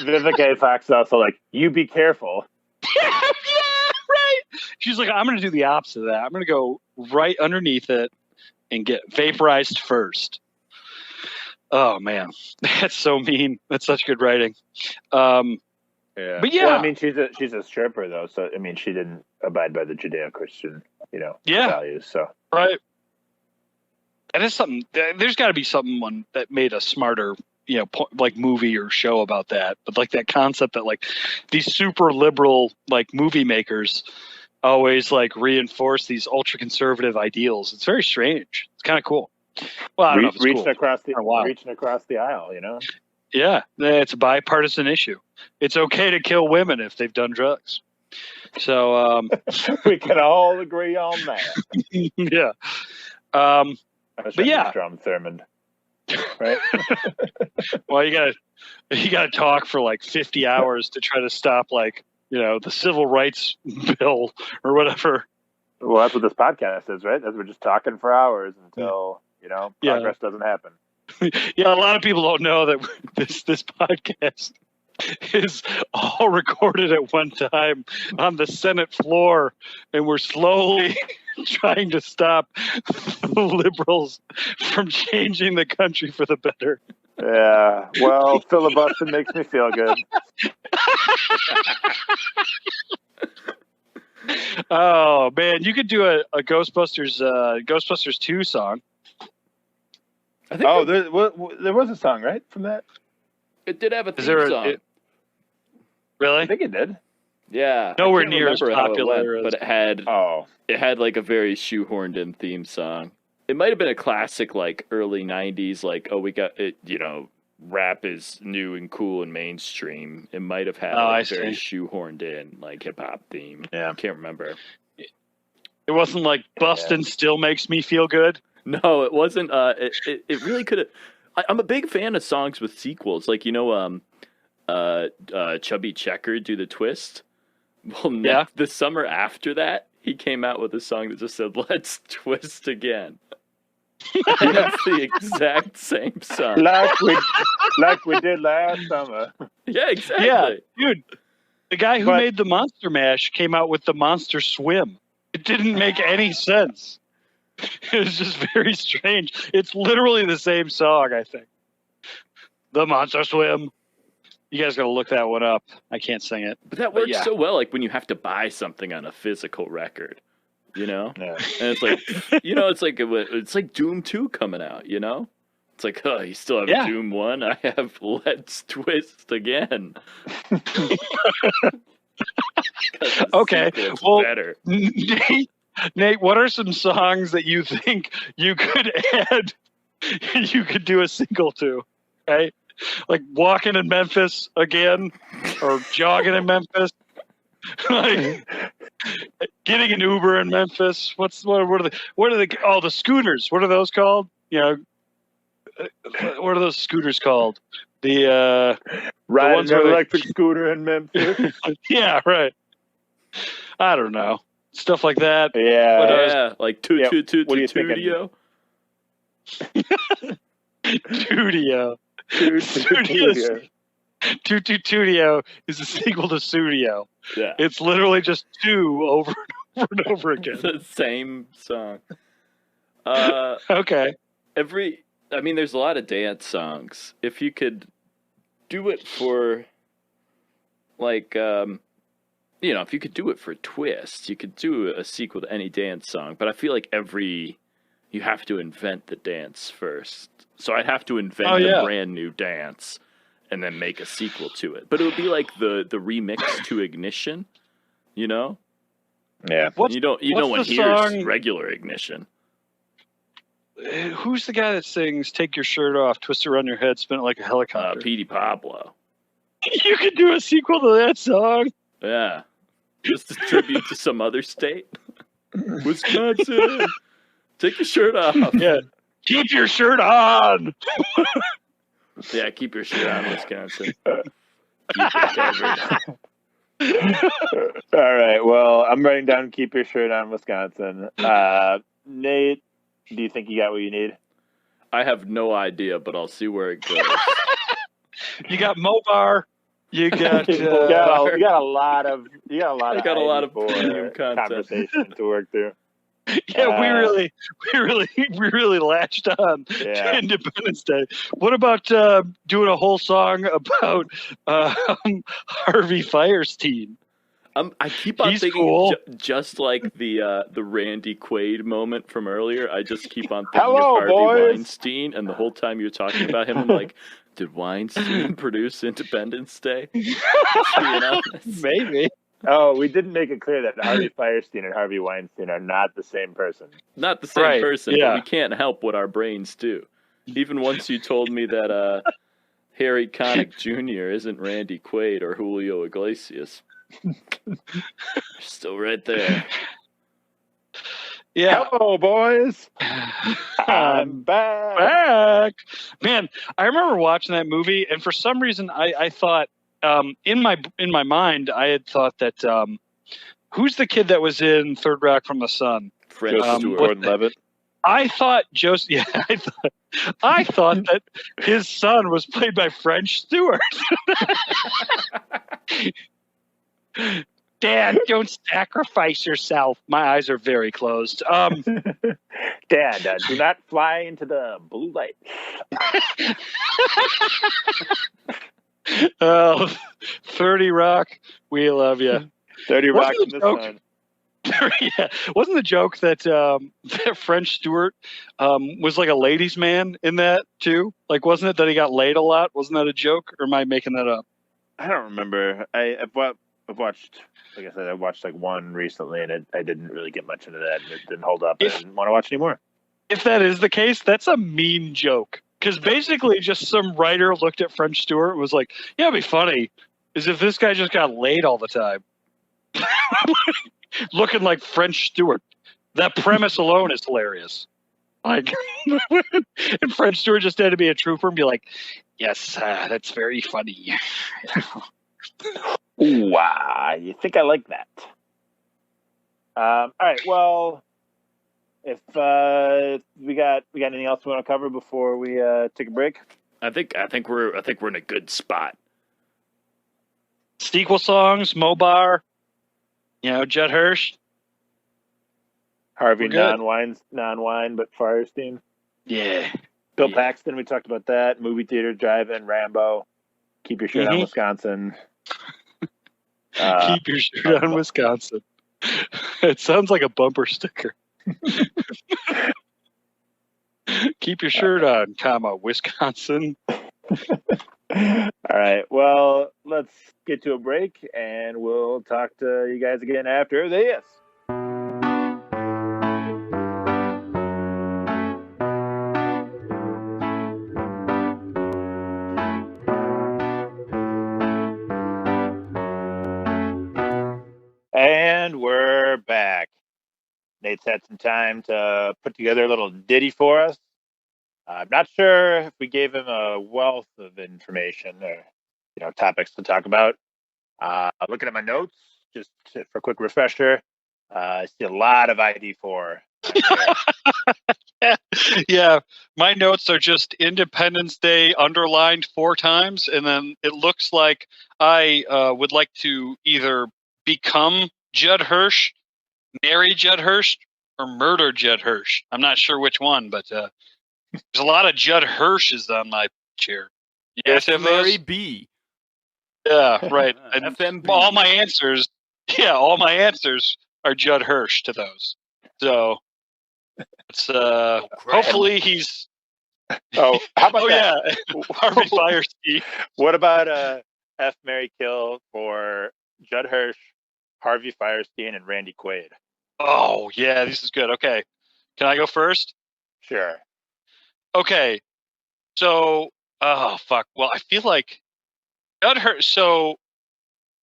Vivica A. Fox is also like, you be careful. Yeah, right. She's like, I'm going to do the opposite of that. I'm going to go right underneath it and get vaporized first. Oh man, that's so mean. That's such good writing. But yeah, well, I mean, she's a stripper though, so I mean, she didn't abide by the Judeo-Christian, values. So right, that is something. There's got to be someone that made a smarter, like movie or show about that. But like that concept that like these super liberal like movie makers always like reinforce these ultra conservative ideals. It's very strange. It's kind of cool. Well, I don't know if it's reaching cool. Reaching across the aisle, Yeah, it's a bipartisan issue. It's okay to kill women if they've done drugs. So we can all agree on that. Yeah. But yeah, Strom Thurmond, right? Well, you gotta talk for like 50 hours to try to stop like the civil rights bill or whatever. Well, that's what this podcast is, right? We're just talking for hours until progress doesn't happen. Yeah, a lot of people don't know that this podcast is all recorded at one time on the Senate floor, and we're slowly trying to stop the liberals from changing the country for the better. Yeah, well, filibustering makes me feel good. Oh man, you could do a Ghostbusters 2 song. I think there was a song, right, from that? It did have a theme song. Really? I think it did. Yeah. Nowhere near as popular, but it had like a very shoehorned in theme song. It might have been a classic, like early '90s, like we got it, rap is new and cool and mainstream. It might have had I a very see. shoehorned in like hip hop theme. Yeah. I can't remember. It wasn't like Bustin' Still Makes Me Feel Good. No, it wasn't. It really could have. I'm a big fan of songs with sequels, like Chubby Checker do the twist. Well, the summer after that, he came out with a song that just said "Let's twist again." And it's the exact same song, like we did last summer. Yeah, exactly. Yeah, dude. The guy who made the Monster Mash came out with the Monster Swim. It didn't make any sense. It was just very strange. It's literally the same song, I think. The Monster Swim. You guys got to look that one up. I can't sing it. But that works so well, like when you have to buy something on a physical record, Yeah. And it's like, it's like Doom 2 coming out, It's like, oh, you still have Doom 1? I have Let's Twist Again. Okay, well, better. Nate, what are some songs that you think you could add? You could do a single to, right? Like Walking in Memphis again, or Jogging in Memphis, like getting an Uber in Memphis. What are the scooters? What are those called? What are those scooters called? The riding an electric scooter in Memphis. Yeah, right. I don't know. Stuff like that. Yeah. Like Tudio. Tudio. Tudio is a sequel to Studio. Yeah. It's literally just two over and over again. It's the same song. Okay. There's a lot of dance songs. If you could do it for, if you could do it for Twist, you could do a sequel to any dance song. But I feel like you have to invent the dance first. So I'd have to invent a brand new dance and then make a sequel to it. But it would be like the remix to Ignition, Yeah. No one hears regular Ignition. Who's the guy that sings "Take Your Shirt Off, Twist Around Your Head, Spin It Like a Helicopter"? Petey Pablo. You could do a sequel to that song. Yeah. Just a tribute to some other state. Wisconsin. Take your shirt off. Yeah. Keep your shirt on. Yeah, keep your shirt on, Wisconsin. Keep it covered. All right. Well, I'm writing down "Keep Your Shirt On, Wisconsin." Nate, do you think you got what you need? I have no idea, but I'll see where it goes. You got MOBAR. You got you got a lot of premium conversation to work through. Yeah, we really latched on to Independence Day. What about doing a whole song about Harvey Fierstein? I keep on thinking, cool. Just like the Randy Quaid moment from earlier. I just keep on thinking of Harvey Weinstein, and the whole time you're talking about him, I'm like, did Weinstein produce Independence Day? Maybe. Oh, we didn't make it clear that Harvey Fierstein and Harvey Weinstein are not the same person. Not the same person, but we can't help what our brains do. Even once you told me that Harry Connick Jr. isn't Randy Quaid or Julio Iglesias. Still right there. Yeah. Hello, boys. I'm back. Man, I remember watching that movie, and for some reason, I thought in my mind, I had thought that who's the kid that was in Third Rock from the Sun? Gordon-Levitt. I thought I thought that his son was played by French Stewart. Dad, don't sacrifice yourself. My eyes are very closed. Dad, do not fly into the blue light. 30 Rock, we love you. 30 Rock in the sun. Yeah, wasn't the joke that that French Stewart was like a ladies' man in that too? Like, wasn't it that he got laid a lot? Wasn't that a joke, or am I making that up? I don't remember. I've watched, like I said, I watched like one recently, and I didn't really get much into that, and it didn't hold up. I didn't want to watch anymore. If that is the case, that's a mean joke. Because basically, just some writer looked at French Stewart and was like, "Yeah, it'd be funny is if this guy just got laid all the time, looking like French Stewart. That premise alone is hilarious." Like, and French Stewart just had to be a trooper and be like, "Yes, that's very funny." Wow, you think I like that? All right. Well, if we got anything else we want to cover before we take a break? I think we're in a good spot. Sequel songs, MOBAR, Judd Hirsch. Harvey non-wine, but Fierstein. Yeah. Bill Paxton, we talked about that. Movie theater, drive-in, Rambo. Keep your shirt on, Wisconsin. Keep your shirt on, Wisconsin. It sounds like a bumper sticker. Keep your shirt on, Wisconsin. All right. Well, let's get to a break, and we'll talk to you guys again after this. And we're back. Nate's had some time to put together a little ditty for us. I'm not sure if we gave him a wealth of information or topics to talk about. Looking at my notes, just for a quick refresher, I see a lot of ID4. Yeah, my notes are just Independence Day underlined 4 times, and then it looks like I would like to either become Judd Hirsch, marry Judd Hirsch, or murder Judd Hirsch. I'm not sure which one, but there's a lot of Judd Hirsches on my chair. Yes, Mary B. Yeah, right. And FMB. all my answers are Judd Hirsch to those. So it's hopefully he's. Oh, how about that? Yeah, Harvey Fierstein. What about F, Mary, Kill for Judd Hirsch, Harvey Fierstein, and Randy Quaid? Oh yeah, this is good. Okay, can I go first? Sure. Okay, so fuck. Well, I feel like Judd Hirsch. So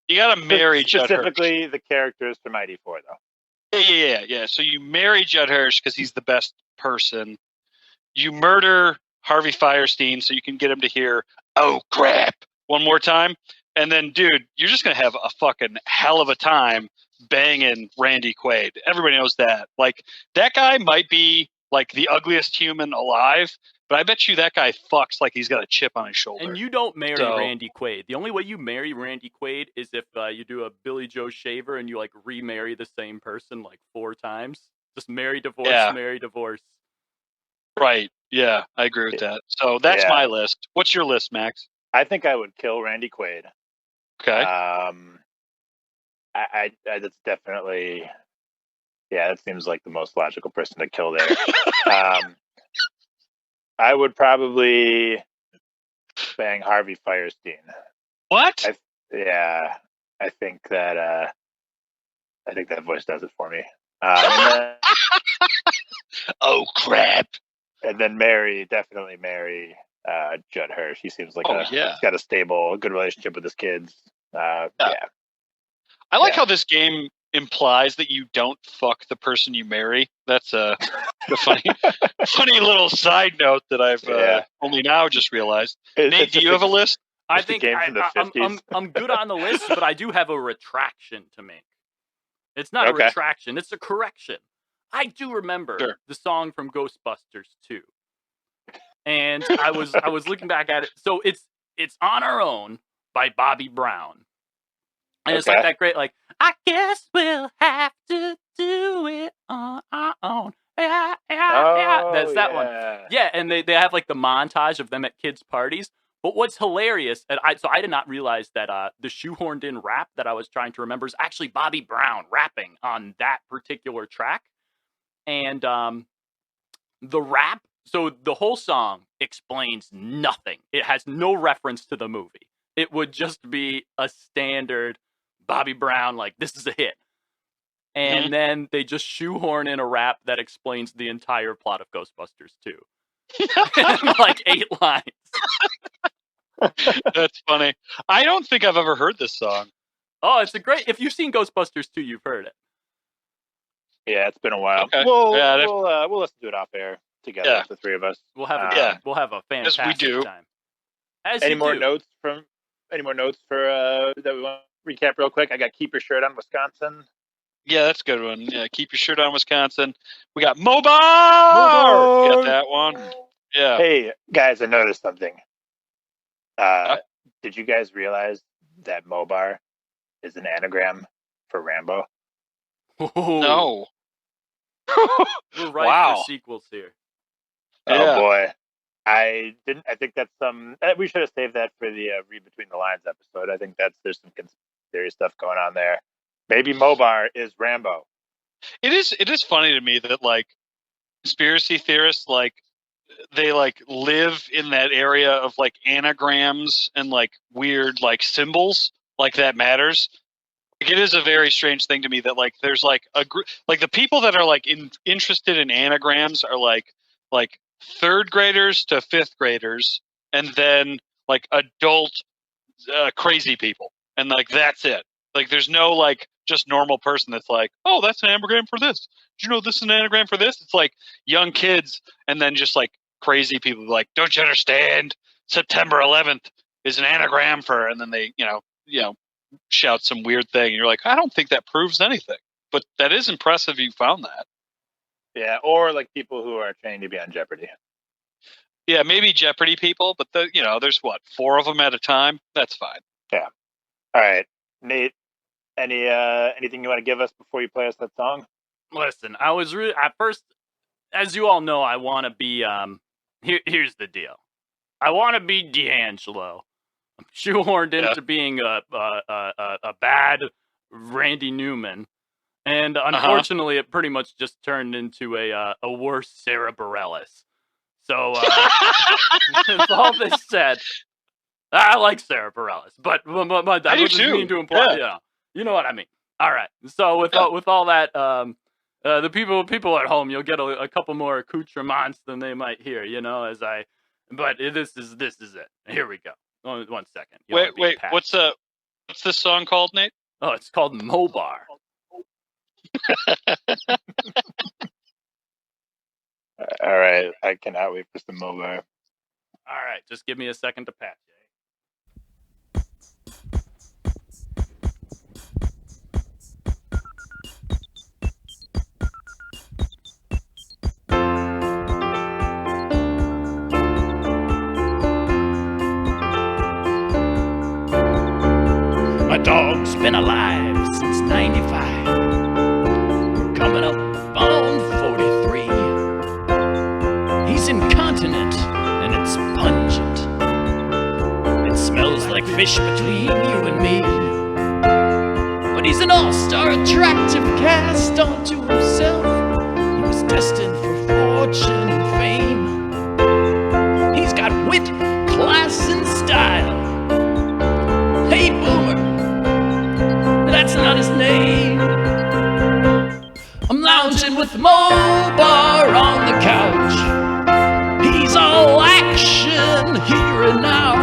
you gotta marry Judd Hirsch. Specifically, the characters from ID4, though. Yeah. So you marry Judd Hirsch because he's the best person. You murder Harvey Fierstein so you can get him to hear "oh crap" one more time, and then, dude, you're just gonna have a fucking hell of a time banging Randy Quaid. Everybody knows that. Like, that guy might be like the ugliest human alive, but I bet you that guy fucks like he's got a chip on his shoulder. And you don't marry Randy Quaid. The only way you marry Randy Quaid is if you do a Billy Joe Shaver and you like remarry the same person like 4 times. Just marry, divorce, marry, divorce. Right. Yeah, I agree with that. So that's my list. What's your list, Max? I think I would kill Randy Quaid. Okay. I that's definitely, that seems like the most logical person to kill there. I would probably bang Harvey Fierstein. What? I think that voice does it for me. Oh crap! And then definitely marry Judd Hirsch. He seems like he's got a good relationship with his kids. I like how this game implies that you don't fuck the person you marry. That's a funny little side note that I've only now just realized. Nate, do you have a list? I think I'm good on the list, but I do have a retraction to make. It's not a retraction; it's a correction. I do remember the song from Ghostbusters 2, and I was looking back at it. So it's "On Our Own" by Bobby Brown, and it's like that great, like, I guess we'll have to do it on our own. Yeah. That's that one. Yeah, and they have like the montage of them at kids' parties. But what's hilarious, and I did not realize that the shoehorned in rap that I was trying to remember is actually Bobby Brown rapping on that particular track. And the rap, so the whole song explains nothing. It has no reference to the movie. It would just be a standard Bobby Brown, like, this is a hit. And then they just shoehorn in a rap that explains the entire plot of Ghostbusters 2. Like 8 lines. That's funny. I don't think I've ever heard this song. Oh, it's a great. If you've seen Ghostbusters 2, you've heard it. Yeah, it's been a while. Okay. We'll listen to it off air together, the three of us. We'll have a fantastic time. Any more notes for that we want to recap real quick? I got Keep Your Shirt On Wisconsin. Yeah, that's a good one. Yeah, Keep Your Shirt On Wisconsin. We got MOBAR! Got that one. Yeah. Hey, guys, I noticed something. Did you guys realize that MOBAR is an anagram for Rambo? No. We're right for sequels here. Oh, boy. I didn't. I think that's we should have saved that for the Read Between the Lines episode. I think there's some serious stuff going on there. Maybe MOBAR is Rambo. It is funny to me that like conspiracy theorists like they like live in that area of like anagrams and like weird like symbols like that matters. Like, it is a very strange thing to me that like there's like a group like the people that are like interested in anagrams are like 3rd graders to 5th graders, and then like adult crazy people, and like that's it. Like there's no like just normal person that's like, oh, that's an anagram for this. Did you know this is an anagram for this? It's like young kids, and then just like crazy people like, don't you understand? September 11th is an anagram for, and then they you know shout some weird thing, and you're like, I don't think that proves anything, but that is impressive. You found that. Yeah, or like people who are trained to be on Jeopardy. Yeah, maybe Jeopardy people, but there's 4 of them at a time. That's fine. Yeah. All right, Nate. Anything you want to give us before you play us that song? Listen, I was really at first, as you all know, I want to be. Here's the deal. I want to be D'Angelo. I'm shoehorned into being a bad Randy Newman. And unfortunately, it pretty much just turned into a worse Sarah Bareilles. So, with all this said, I like Sarah Bareilles, but I don't mean to imply, you know what I mean. All right. So with all that, the people at home, you'll get a couple more accoutrements than they might hear, but this is it. Here we go. 1 second. Wait. What's this song called, Nate? Oh, it's called MOBAR. All right, I cannot wait for some MOBAR. All right, just give me a second to patch. My dog's been alive since 95. Coming up on 43. He's incontinent and it's pungent. It smells like fish between you and me. But he's an all-star attractive cast unto himself. He was destined for fortune and fame. He's got wit, class, and style. Hey, Boomer, that's not his name. I'm lounging with MOBAR on the couch. He's all action here and now.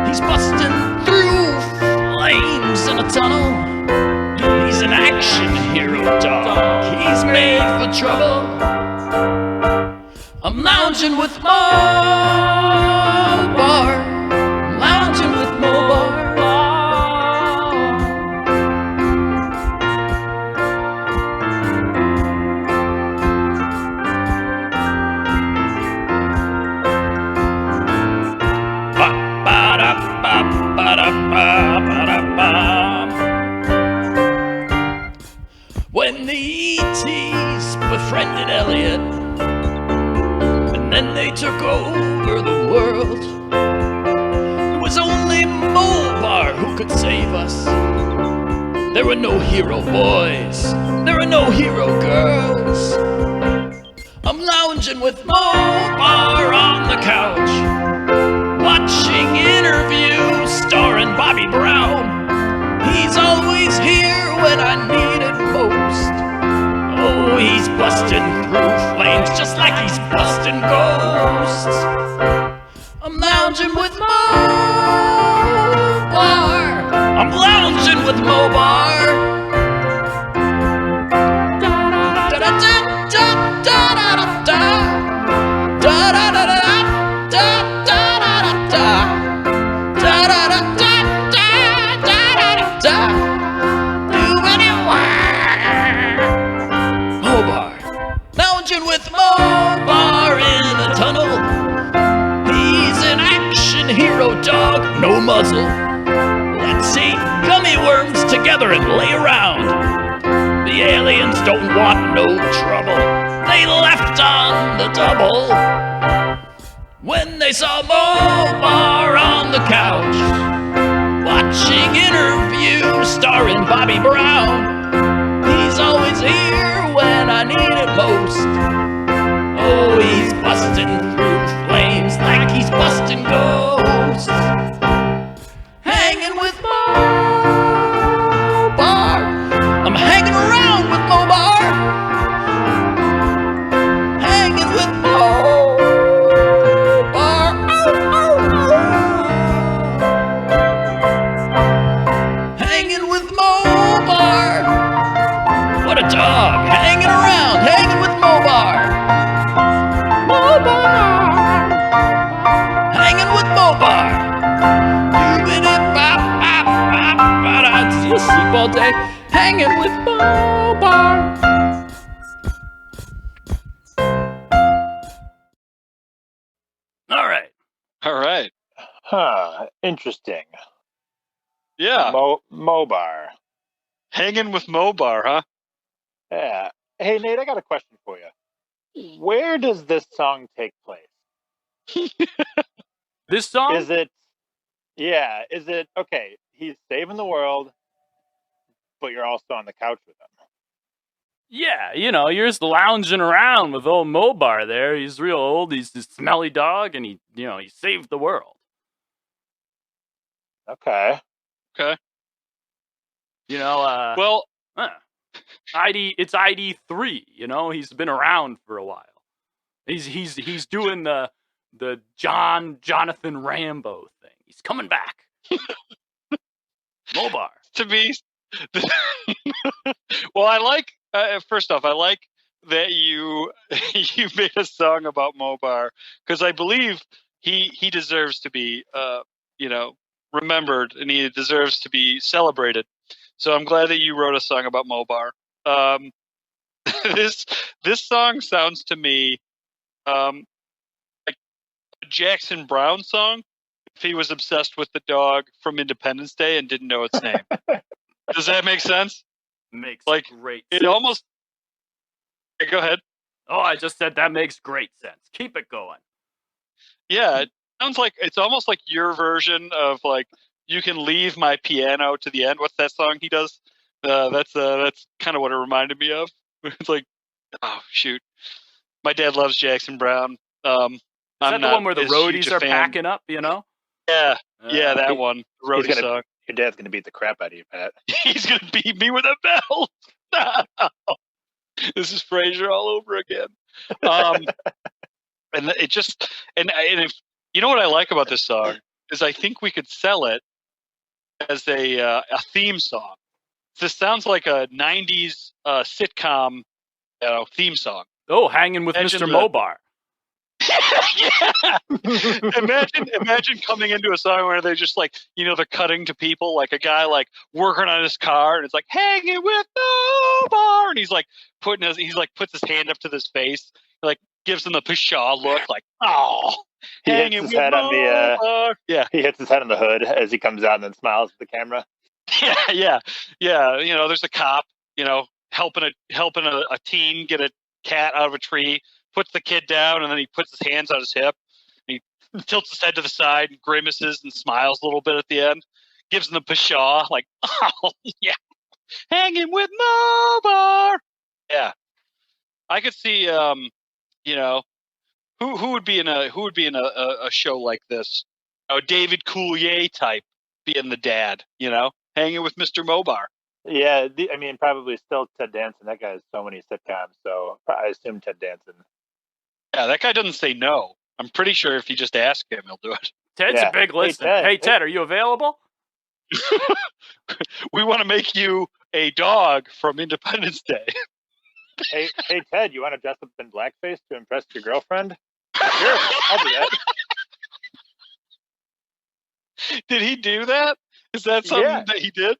He's busting through flames in a tunnel. He's an action hero dog. He's made for trouble. I'm lounging with MOBAR. Lounging with MOBAR. When the ETs befriended Elliot, and then they took over the world, it was only MOBAR who could save us. There were no hero boys, there were no hero girls. I'm lounging with MOBAR on the couch, watching interviews starring Bobby Brown. He's always here when I need it most. Oh, he's busting through flames just like he's busting gold. lounging with MOBAR. I'm lounging with MOBAR. MOBAR. Lounging with MOBAR in a tunnel. He's an action hero dog, no muzzle. Let's eat gummy worms together and lay around. The aliens don't want no trouble. They left on the double. When they saw MOBAR on the couch, watching interviews starring Bobby Brown. He's always here when I need it most. Oh, he's busting through flames like he's busting ghosts. Hanging with MOBAR. I'm hanging around with MOBAR. Hanging with MOBAR. Hanging with MOBAR. What a dog. Hanging around. Hanging with MOBAR. MOBAR. Hanging with MOBAR. See you sleep all day. Hanging with MOBAR. All right. Huh. Interesting. Yeah. MOBAR. Hanging with MOBAR, huh? Yeah. Hey, Nate, I got a question for you. Where does this song take place? This song? Is it, okay, he's saving the world, but you're also on the couch with him. Yeah, you're just lounging around with old MOBAR there. He's real old. He's this smelly dog, and he saved the world. Okay. Well, it's ID3. He's been around for a while. He's doing the Jonathan Rambo thing. He's coming back. MOBAR. To me, well, I like. First off, I like that you made a song about MOBAR because I believe he deserves to be remembered and he deserves to be celebrated. So I'm glad that you wrote a song about MOBAR. This song sounds to me like a Jackson Browne song if he was obsessed with the dog from Independence Day and didn't know its name. Does that make sense? Makes great it sense. Almost. Hey, go ahead. Oh, I just said that makes great sense. Keep it going. Yeah, it sounds like it's almost like your version of like you can leave my piano to the end. What's that song he does? That's kind of what it reminded me of. It's like, oh shoot, my dad loves Jackson Browne. Is that the one where the roadies are packing up? Yeah, that one. Roadie song. Your dad's gonna beat the crap out of you, Pat. He's gonna beat me with a belt. This is Frasier all over again. And it just and if you know what I like about this song is I think we could sell it as a theme song. This sounds like a '90s sitcom theme song. Oh, hanging with Mr. MOBAR. Yeah. Imagine coming into a song where they're just like, they're cutting to people, like a guy like working on his car, and it's like hanging with MOBAR, and he's like puts his hand up to his face, like gives him the pshaw look, like he hits his head on the he hits his head on the hood as he comes out and then smiles at the camera. Yeah. There's a cop, helping a teen get a cat out of a tree. Puts the kid down, and then he puts his hands on his hip. He tilts his head to the side, and grimaces, and smiles a little bit at the end. Gives him the pshaw, like, oh yeah, hanging with MOBAR. Yeah, I could see, who would be in a show like this? David Coulier type being the dad. Hanging with Mr. MOBAR. Yeah, probably still Ted Danson. That guy has so many sitcoms, so I assume Ted Danson. Yeah, that guy doesn't say no. I'm pretty sure if you just ask him, he'll do it. Ted's a big listener. Hey, Ted, are you available? We want to make you a dog from Independence Day. Hey, Ted, you want to dress up in blackface to impress your girlfriend? Sure, I'll do that. Did he do that? Is that something that he did?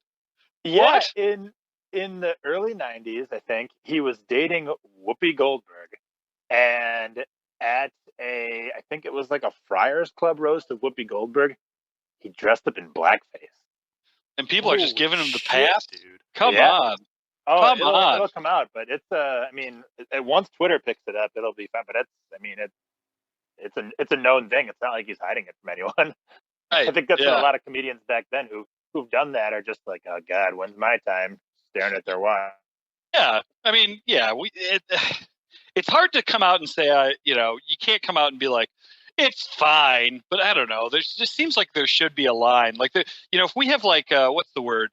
Yeah, what? in the early 90s, I think, he was dating Whoopi Goldberg. And at I think it was like a Friars Club roast of Whoopi Goldberg, he dressed up in blackface. And people are just giving him the pass? Dude. Come on. Oh, it'll come out, but it's once Twitter picks it up, it'll be fine. But it's a known thing. It's not like he's hiding it from anyone. Right. I think that's what a lot of comedians back then who've done that are just like, oh God, when's my time? Staring at their watch. Yeah, I mean, it's hard to come out and say, you can't come out and be like, it's fine, but I don't know. There's just seems like there should be a line. Like, if we have like, what's the word?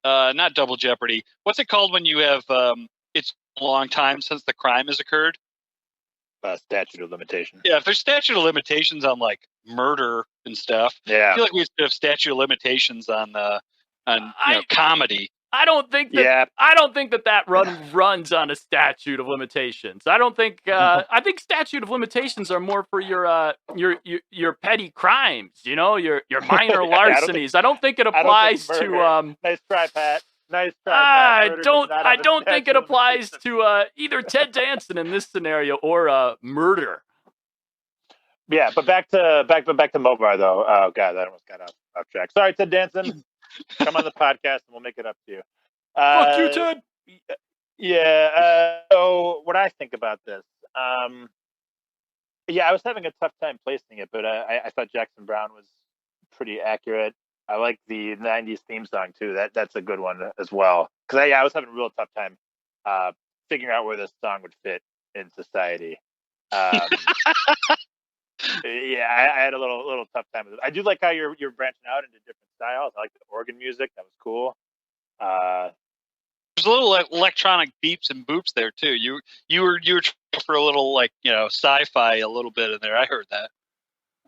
Not double jeopardy. What's it called when you have, it's a long time since the crime has occurred? Statute of limitations. Yeah, if there's statute of limitations on like murder and stuff, I feel like we should have statute of limitations on comedy. I don't think that runs on a statute of limitations. I don't think. I think statute of limitations are more for your petty crimes. Your minor larcenies. I don't think it applies to. Nice try, Pat. Nice try. Pat. I don't think it applies to either Ted Danson in this scenario or murder. Yeah, but back to MOBAR though. Oh God, that almost got off track. Sorry, Ted Danson. Come on the podcast and we'll make it up to you. Fuck you, Ted. Yeah. So what I think about this, I was having a tough time placing it, but I thought Jackson Browne was pretty accurate. I like the '90s theme song too. That's a good one as well. Because I was having a real tough time figuring out where this song would fit in society. I had a little tough time with it. I do like how you're branching out into different styles. I like the organ music. That was cool. There's a little electronic beeps and boops there too. You were trying for a little sci-fi a little bit in there. I heard that.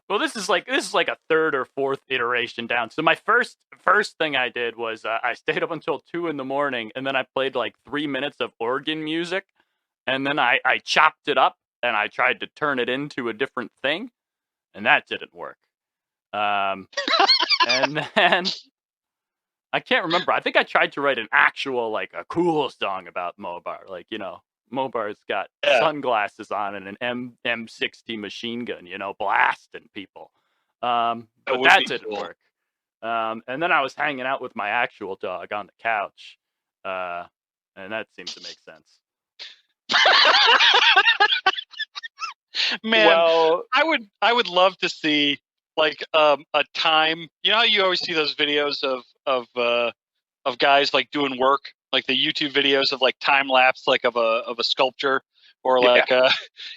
Well, this is like a third or fourth iteration down. So my first thing I did was I stayed up until 2 a.m, and then I played like 3 minutes of organ music, and then I chopped it up and I tried to turn it into a different thing, and that didn't work. And then I can't remember. I think I tried to write an actual a cool song about MOBAR, MOBAR's got sunglasses on and an M60 machine gun, blasting people. But that didn't work. And then I was hanging out with my actual dog on the couch, and that seemed to make sense. Man, I would love to see a time. You know how you always see those videos of guys doing work, like the YouTube videos of time lapse of a sculpture, or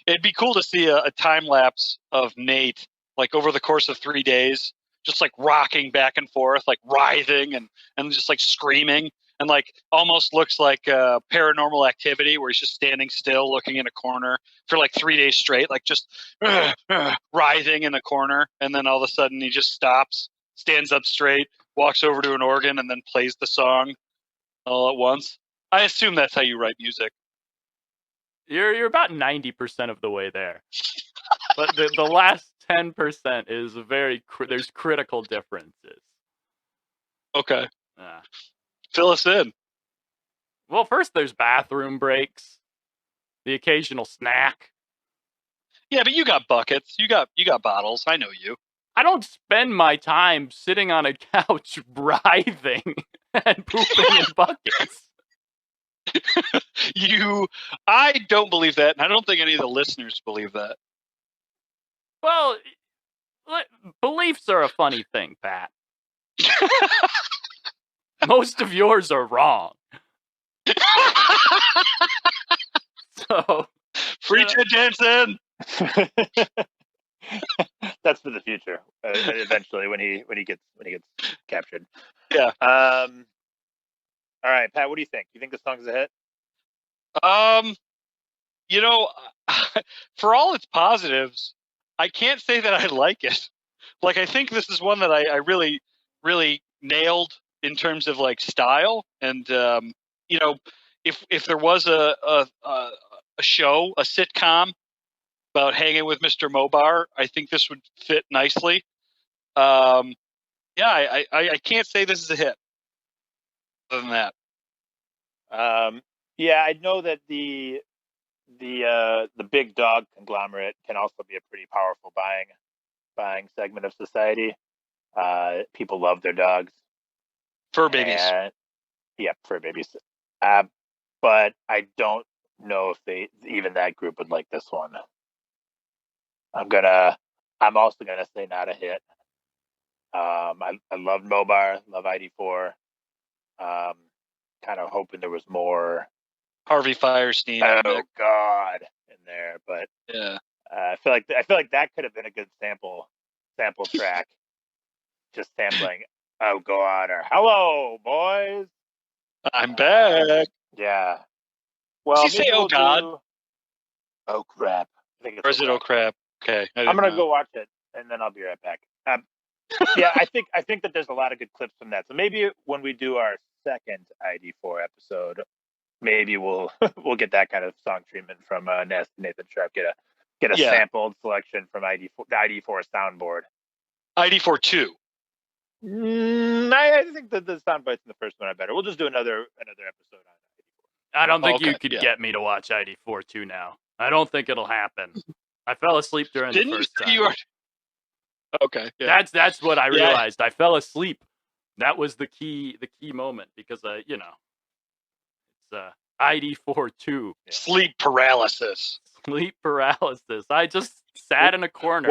it'd be cool to see a time lapse of Nate over the course of 3 days, just rocking back and forth, writhing and just screaming, and almost looks like Paranormal Activity, where he's just standing still looking in a corner for 3 days straight, just writhing in a corner, and then all of a sudden he just stops, stands up straight, walks over to an organ, and then plays the song all at once. I assume that's how you write music. You're about 90% of the way there, but the last 10% is there's critical differences. Okay. Fill us in. Well, first there's bathroom breaks, the occasional snack. Yeah, but you got buckets. You got bottles. I know you. I don't spend my time sitting on a couch writhing and pooping in buckets. I don't believe that, and I don't think any of the listeners believe that. Well, beliefs are a funny thing, Pat. Most of yours are wrong. So, free Ted Danson. That's for the future. Eventually, when he gets captured. Yeah. All right, Pat. What do you think? You think the song's a hit? For all its positives, I can't say that I like it. Like, I think this is one that I really, really nailed in terms of like style. And you know, if there was a show, a sitcom about hanging with Mr. MOBAR, I think this would fit nicely. Yeah, I can't say this is a hit. Other than that, yeah, I know that the big dog conglomerate can also be a pretty powerful buying segment of society. People love their dogs. fur babies. Yeah, fur babies. But I don't know if even that group would like this one. I'm also gonna say not a hit. I love MOBAR, love ID4. Kind of hoping there was more Harvey Fierstein. Oh God, in there, but yeah, I feel like that could have been a good sample track, just sampling. Oh God, or hello boys, I'm back. Yeah. Well, did you say, oh God? Oh crap! I think it's or is it oh crap? Okay, I'm gonna go watch it, and then I'll be right back. Yeah, I think that there's a lot of good clips from that. So maybe when we do our second ID4 episode, maybe we'll get that kind of song treatment from Nathan Sharp. Get a sampled selection from ID4, the ID4 soundboard. ID4 2. I think that the sound bites in the first one are better. We'll just do another episode on ID4. I don't think you could get me to watch ID4 2 now. I don't think it'll happen. I fell asleep during the first time. Okay. Yeah. That's what I realized. I fell asleep. That was the key moment because it's ID4 2. Sleep paralysis. Sleep paralysis. I just sat in a corner.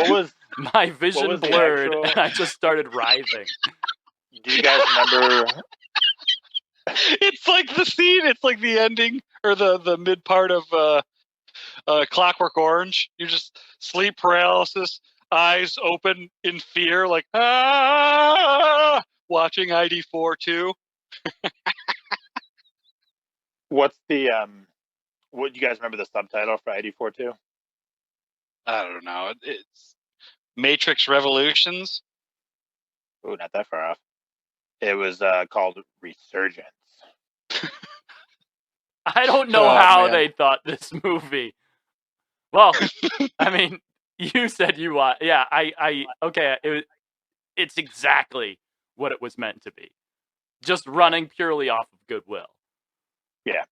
My vision blurred and I just started writhing. Do you guys remember? It's like the scene. It's like the ending or the mid part of Clockwork Orange. You just sleep paralysis, eyes open in fear, like watching ID4 2. What's the what do you guys remember the subtitle for ID4 2? I don't know. It's Matrix Revolutions. Oh, not that far off. It was called Resurgence. I don't know how they thought this movie. Well, I mean, you said you watched. Yeah, okay. It's exactly what it was meant to be. Just running purely off of goodwill. Yeah.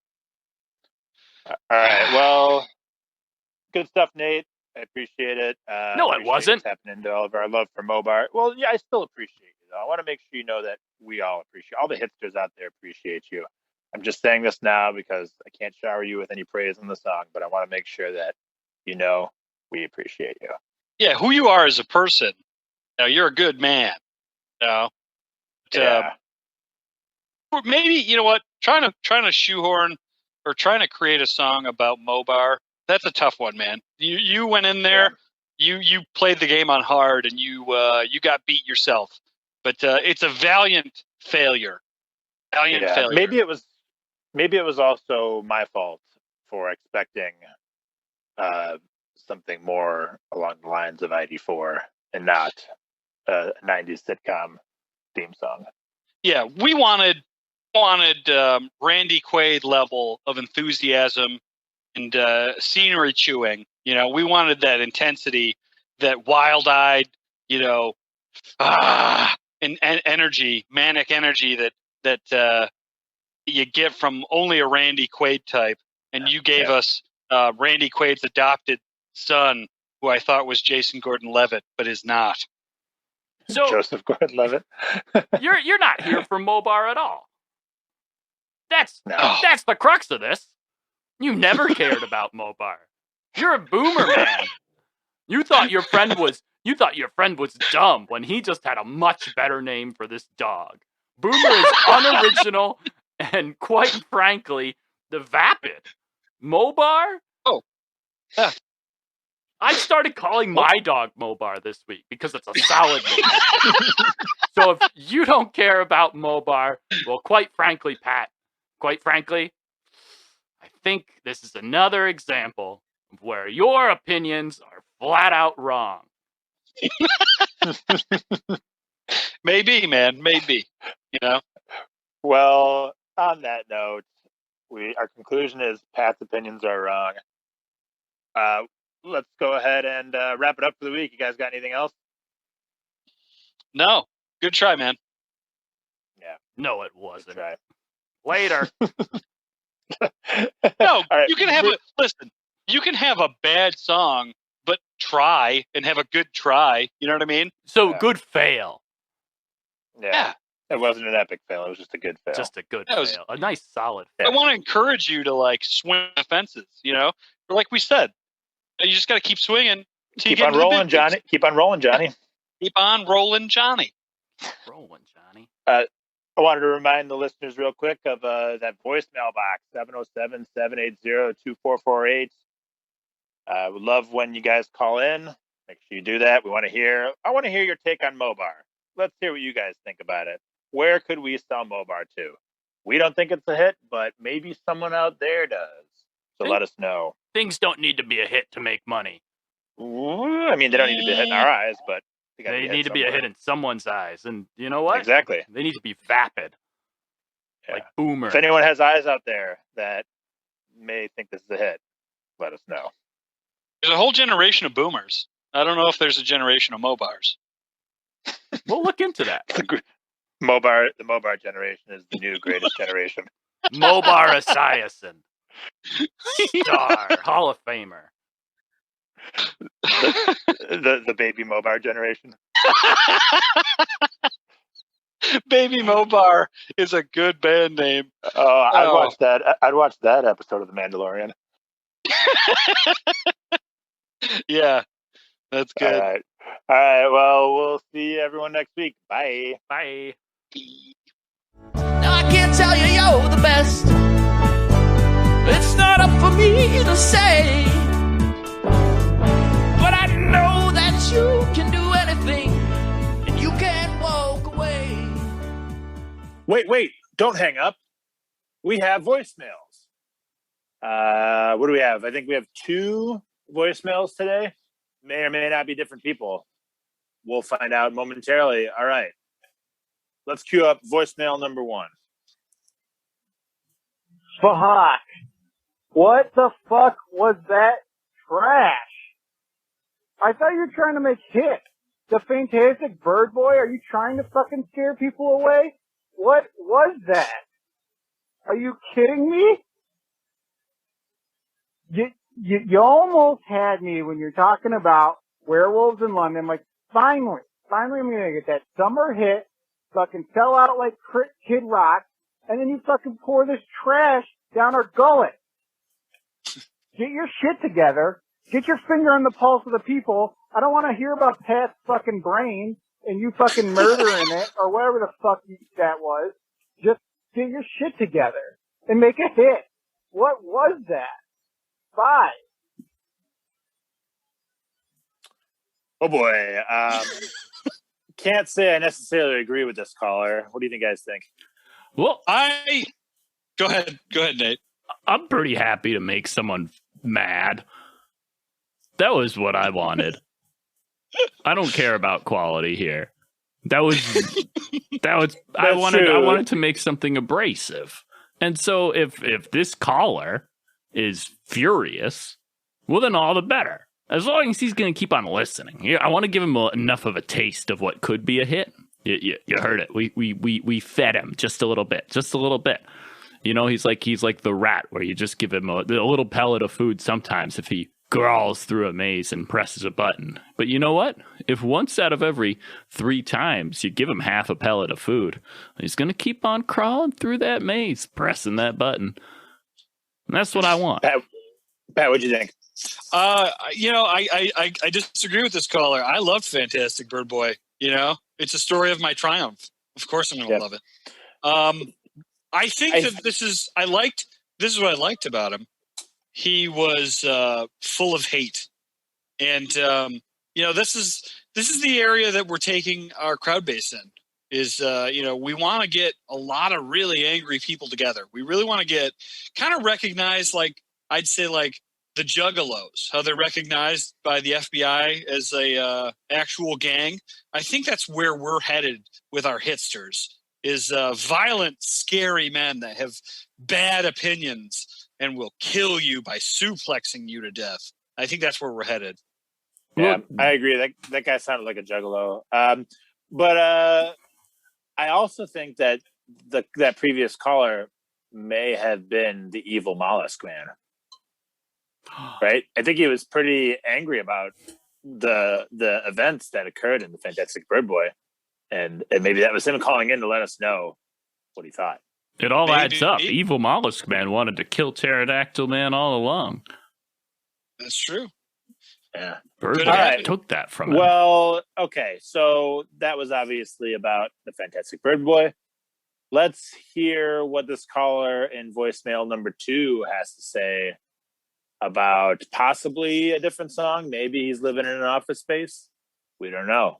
All right. Well, good stuff, Nate. I appreciate it. No, it wasn't. Tapping into all of our love for MOBAR. Well, yeah, I still appreciate it. I want to make sure you know that we all appreciate. All the hipsters out there appreciate you. I'm just saying this now because I can't shower you with any praise on the song, but I want to make sure that you know we appreciate you. Yeah, who you are as a person. You're a good man. Yeah. Maybe, you know what? Trying to shoehorn or trying to create a song about MOBAR. That's a tough one, man. You went in there, you played the game on hard, and you got beat yourself. But it's a valiant failure. Failure. Maybe it was also my fault for expecting something more along the lines of ID4 and not a 90s sitcom theme song. Yeah, we wanted Randy Quaid level of enthusiasm and scenery chewing. We wanted that intensity, that wild-eyed, and energy, manic energy that you get from only a Randy Quaid type. And you gave us Randy Quaid's adopted son, who I thought was Jason Gordon-Levitt, but is not. So Joseph Gordon-Levitt. you're not here for MOBAR at all. That's the crux of this. You never cared about MOBAR. You're a boomer, man. You thought your friend was dumb when he just had a much better name for this dog. Boomer is unoriginal and, quite frankly, the vapid. MOBAR? Oh, yeah. I started calling my dog MOBAR this week because it's a solid name. So if you don't care about MOBAR, well, quite frankly, Pat, I think this is another example of where your opinions are flat out wrong. Maybe, man. Maybe. Well, on that note, our conclusion is Pat's opinions are wrong. Let's go ahead and wrap it up for the week. You guys got anything else? No. Good try, man. Yeah. No, it wasn't. Good try. Later. No, right. You can have listen. You can have a bad song, but try and have a good try. You know what I mean? So good fail. Yeah. It wasn't an epic fail. It was just a good fail. Just a good fail. A nice solid fail. I want to encourage you to swing the fences. Like we said, you just got to keep swinging. Keep on rolling, Johnny. Keep on rolling, Johnny. Keep on rolling, Johnny. Rolling, Johnny. I wanted to remind the listeners real quick of that voicemail box, 707-780-2448. Would love when you guys call in. Make sure you do that. I want to hear your take on MOBAR. Let's hear what you guys think about it. Where could we sell MOBAR to? We don't think it's a hit, but maybe someone out there does. So let us know. Things don't need to be a hit to make money. I mean, they don't need to be a hit in our eyes, but they need to be a hit in someone's eyes. And you know what? Exactly. They need to be vapid. Yeah. Like Boomer. If anyone has eyes out there that may think this is a hit, let us know. There's a whole generation of boomers. I don't know if there's a generation of MOBARs. We'll look into that. The MOBAR generation is the new greatest generation. MOBAR Esiason. Star. Hall of Famer. The baby MOBAR generation. Baby MOBAR is a good band name. I'd watch that. I'd watch that episode of The Mandalorian. Yeah, that's good. All right. Well, we'll see everyone next week. Bye. Bye. Now I can't tell you you're the best. It's not up for me to say. But I know that you can do anything, and you can walk away. Wait. Don't hang up. We have voicemails. What do we have? I think we have 2 voicemails today. May or may not be different people. We'll find out momentarily. All right. Let's queue up voicemail number 1. Fuck. What the fuck was that trash? I thought you were trying to make hits. The Fantastic Bird Boy? Are you trying to fucking scare people away? What was that? Are you kidding me? You almost had me when you're talking about Werewolves in London. Like, finally I'm gonna get that summer hit, fucking sell out like Kid Rock, and then you fucking pour this trash down our gullet. Get your shit together. Get your finger on the pulse of the people. I don't want to hear about Pat's fucking brain and you fucking murdering it or whatever the fuck that was. Just get your shit together and make a hit. What was that? Bye. Oh boy. Can't say I necessarily agree with this caller. What do you guys think? Well, Go ahead, Nate. I'm pretty happy to make someone mad. That was what I wanted. I don't care about quality here. I wanted to make something abrasive. And so if this caller is furious, well then all the better. As long as he's going to keep on listening. I want to give him enough of a taste of what could be a hit. You heard it. We fed him just a little bit. You know, he's like the rat where you just give him a little pellet of food sometimes if he crawls through a maze and presses a button. But you know what? If once out of every 3 times you give him half a pellet of food, he's going to keep on crawling through that maze, pressing that button. And that's what I want. Pat, what'd you think? I disagree with this caller. I loved Fantastic Bird Boy. It's a story of my triumph. Of course I'm going to love it. I think that this is what I liked about him. He was full of hate. And this is the area that we're taking our crowd base in. We want to get a lot of really angry people together. We really want to get kind of recognized, like I'd say, like the Juggalos, how they're recognized by the FBI as a actual gang. I think that's where we're headed with our hitsters, is violent, scary men that have bad opinions and will kill you by suplexing you to death. I think that's where we're headed. Yeah, I agree. That guy sounded like a juggalo. But I also think that that previous caller may have been the evil mollusk man. Right? I think he was pretty angry about the events that occurred in the Fantastic Bird Boy. And maybe that was him calling in to let us know what he thought. It all adds up. Evil Mollusk Man wanted to kill Pterodactyl Man all along. That's true. Yeah. Bird took that from him. Well, okay. So that was obviously about the Fantastic Bird Boy. Let's hear what this caller in voicemail number 2 has to say about possibly a different song. Maybe he's living in an office space. We don't know.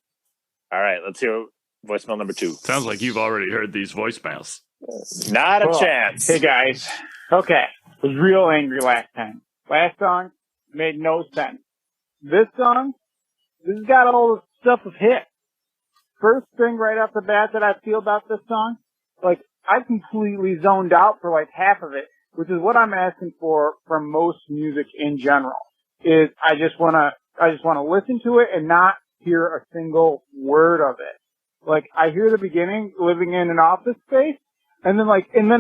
All right, let's hear voicemail number 2. Sounds like you've already heard these voicemails. Not a chance. Hey, guys. Okay. I was real angry last time. Last song made no sense. This song, this has got all the stuff of hit. First thing right off the bat that I feel about this song, like, I completely zoned out for like half of it, which is what I'm asking for from most music in general, is I just want to listen to it and not hear a single word of it. Like, I hear the beginning, living in an office space, and then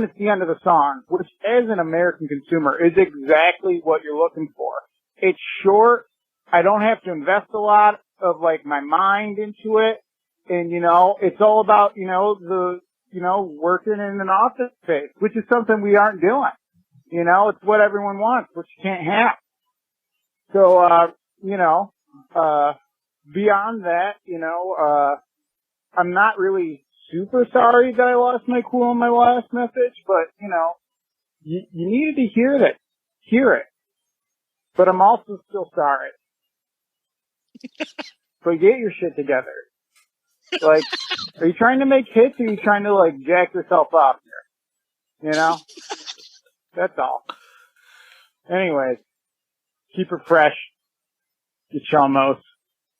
it's the end of the song, which as an American consumer is exactly what you're looking for. It's short. I don't have to invest a lot of like my mind into it. And, it's all about, working in an office space, which is something we aren't doing. It's what everyone wants, which you can't have. So, beyond that, I'm not really super sorry that I lost my cool on my last message, but, you needed to hear it. But I'm also still sorry. But get your shit together. Like, are you trying to make hits, or are you trying to, like, jack yourself up here? That's all. Anyways, keep it fresh. You chumos.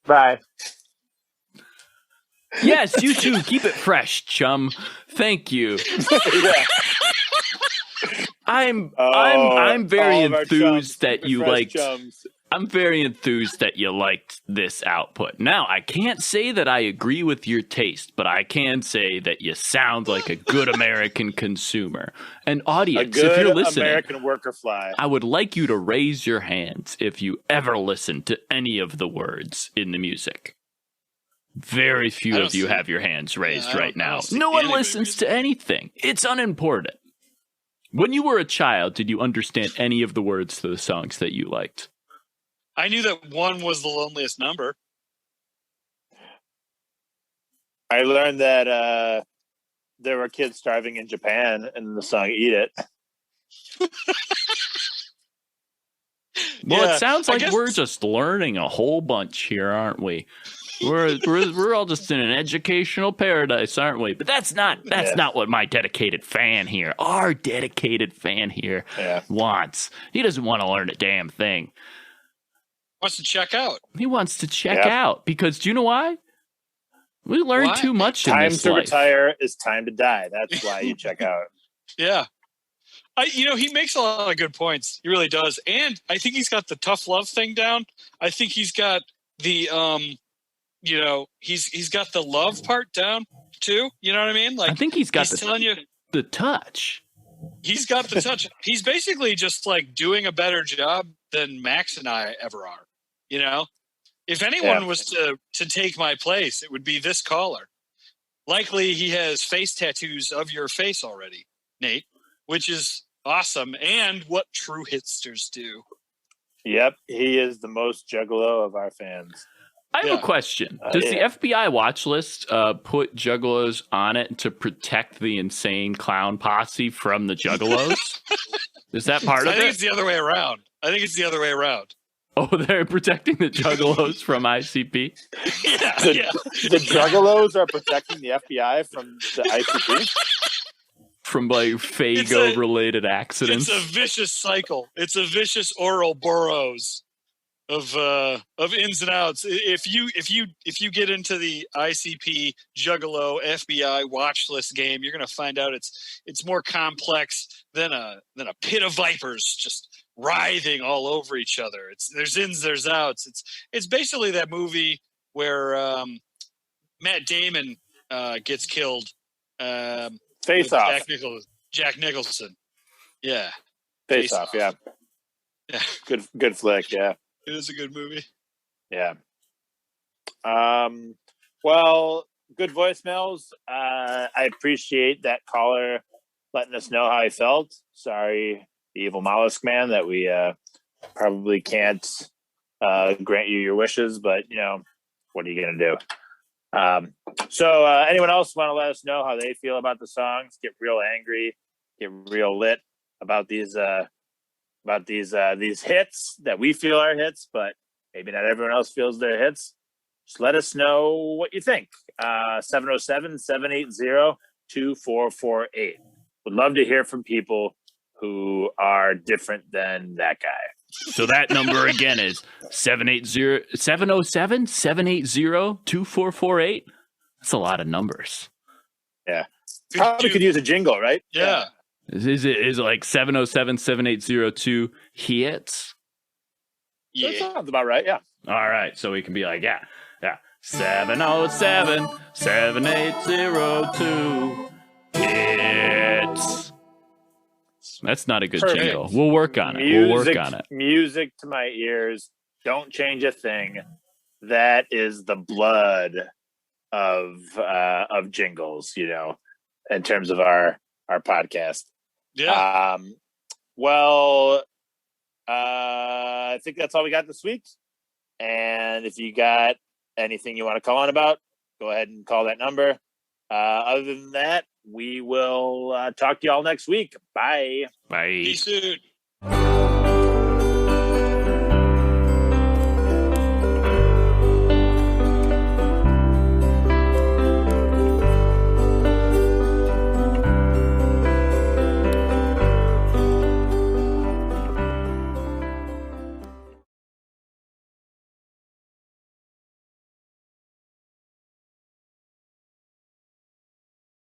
Bye. Yes, you too. Keep it fresh, chum. Thank you. I'm very enthused that you liked. I'm very enthused that you liked this output. Now, I can't say that I agree with your taste, but I can say that you sound like a good American consumer. And audience, if you're listening, American worker fly. I would like you to raise your hands if you ever listen to any of the words in the music. Very few of you have your hands raised right now. No one listens to anything. It's unimportant. When you were a child, did you understand any of the words to the songs that you liked? I knew that one was the loneliest number. I learned that there were kids starving in Japan, and the song "Eat It." Well, it sounds like we're just learning a whole bunch here, aren't we? We're all just in an educational paradise, aren't we? But that's not what my dedicated fan here, our dedicated fan here, wants. He doesn't want to learn a damn thing. Wants to check out. He wants to check out because do you know why? We learned too much in this life. Time to retire is time to die. That's why you check out. Yeah. He makes a lot of good points. He really does. And I think he's got the tough love thing down. I think he's got the he's got the love part down too. You know what I mean? Like, I think he's got the touch. He's got the touch. He's basically just like doing a better job than Max and I ever are. If anyone was to take my place, it would be this caller. Likely he has face tattoos of your face already, Nate, which is awesome. And what true hitsters do. Yep. He is the most juggalo of our fans. I have a question. Does the FBI watch list put juggalos on it to protect the insane clown posse from the juggalos? Is that part of it? I think it's the other way around. Oh, they're protecting the juggalos from ICP? The juggalos are protecting the FBI from the ICP? from like Fago-related accidents. It's a vicious cycle. It's a vicious Ouroboros of ins and outs. If you get into the ICP Juggalo FBI watch list game, you're going to find out it's more complex than a pit of vipers just writhing all over each other. There's ins, there's outs. It's basically that movie where Matt Damon gets killed. Face Off. Jack Nicholson. Yeah. Face Off. Yeah. Yeah. Good flick. Yeah. It is a good movie. Yeah. Well, good voicemails. I appreciate that caller letting us know how he felt. Sorry, the evil mollusk man, that we probably can't grant you your wishes, but what are you gonna do? So anyone else want to let us know how they feel about the songs? Get real angry, get real lit about these hits that we feel are hits, but maybe not everyone else feels they're hits. Just let us know what you think. 707-780-2448. Would love to hear from people who are different than that guy. So that number again is 707-780-2448. That's a lot of numbers. Yeah. Probably could use a jingle, right? Yeah. Is it like 707-780-2 hits? Yeah. That sounds about right, yeah. All right. So we can be like, yeah. 707-780-2 hits. That's not a good Perfect. jingle. We'll work on it. Music to my ears. Don't change a thing. That is the blood of jingles, in terms of our podcast. Yeah. I think that's all we got this week. And if you got anything you want to call on about, go ahead and call that number. Other than that, we will talk to you all next week. Bye. Bye. Peace out.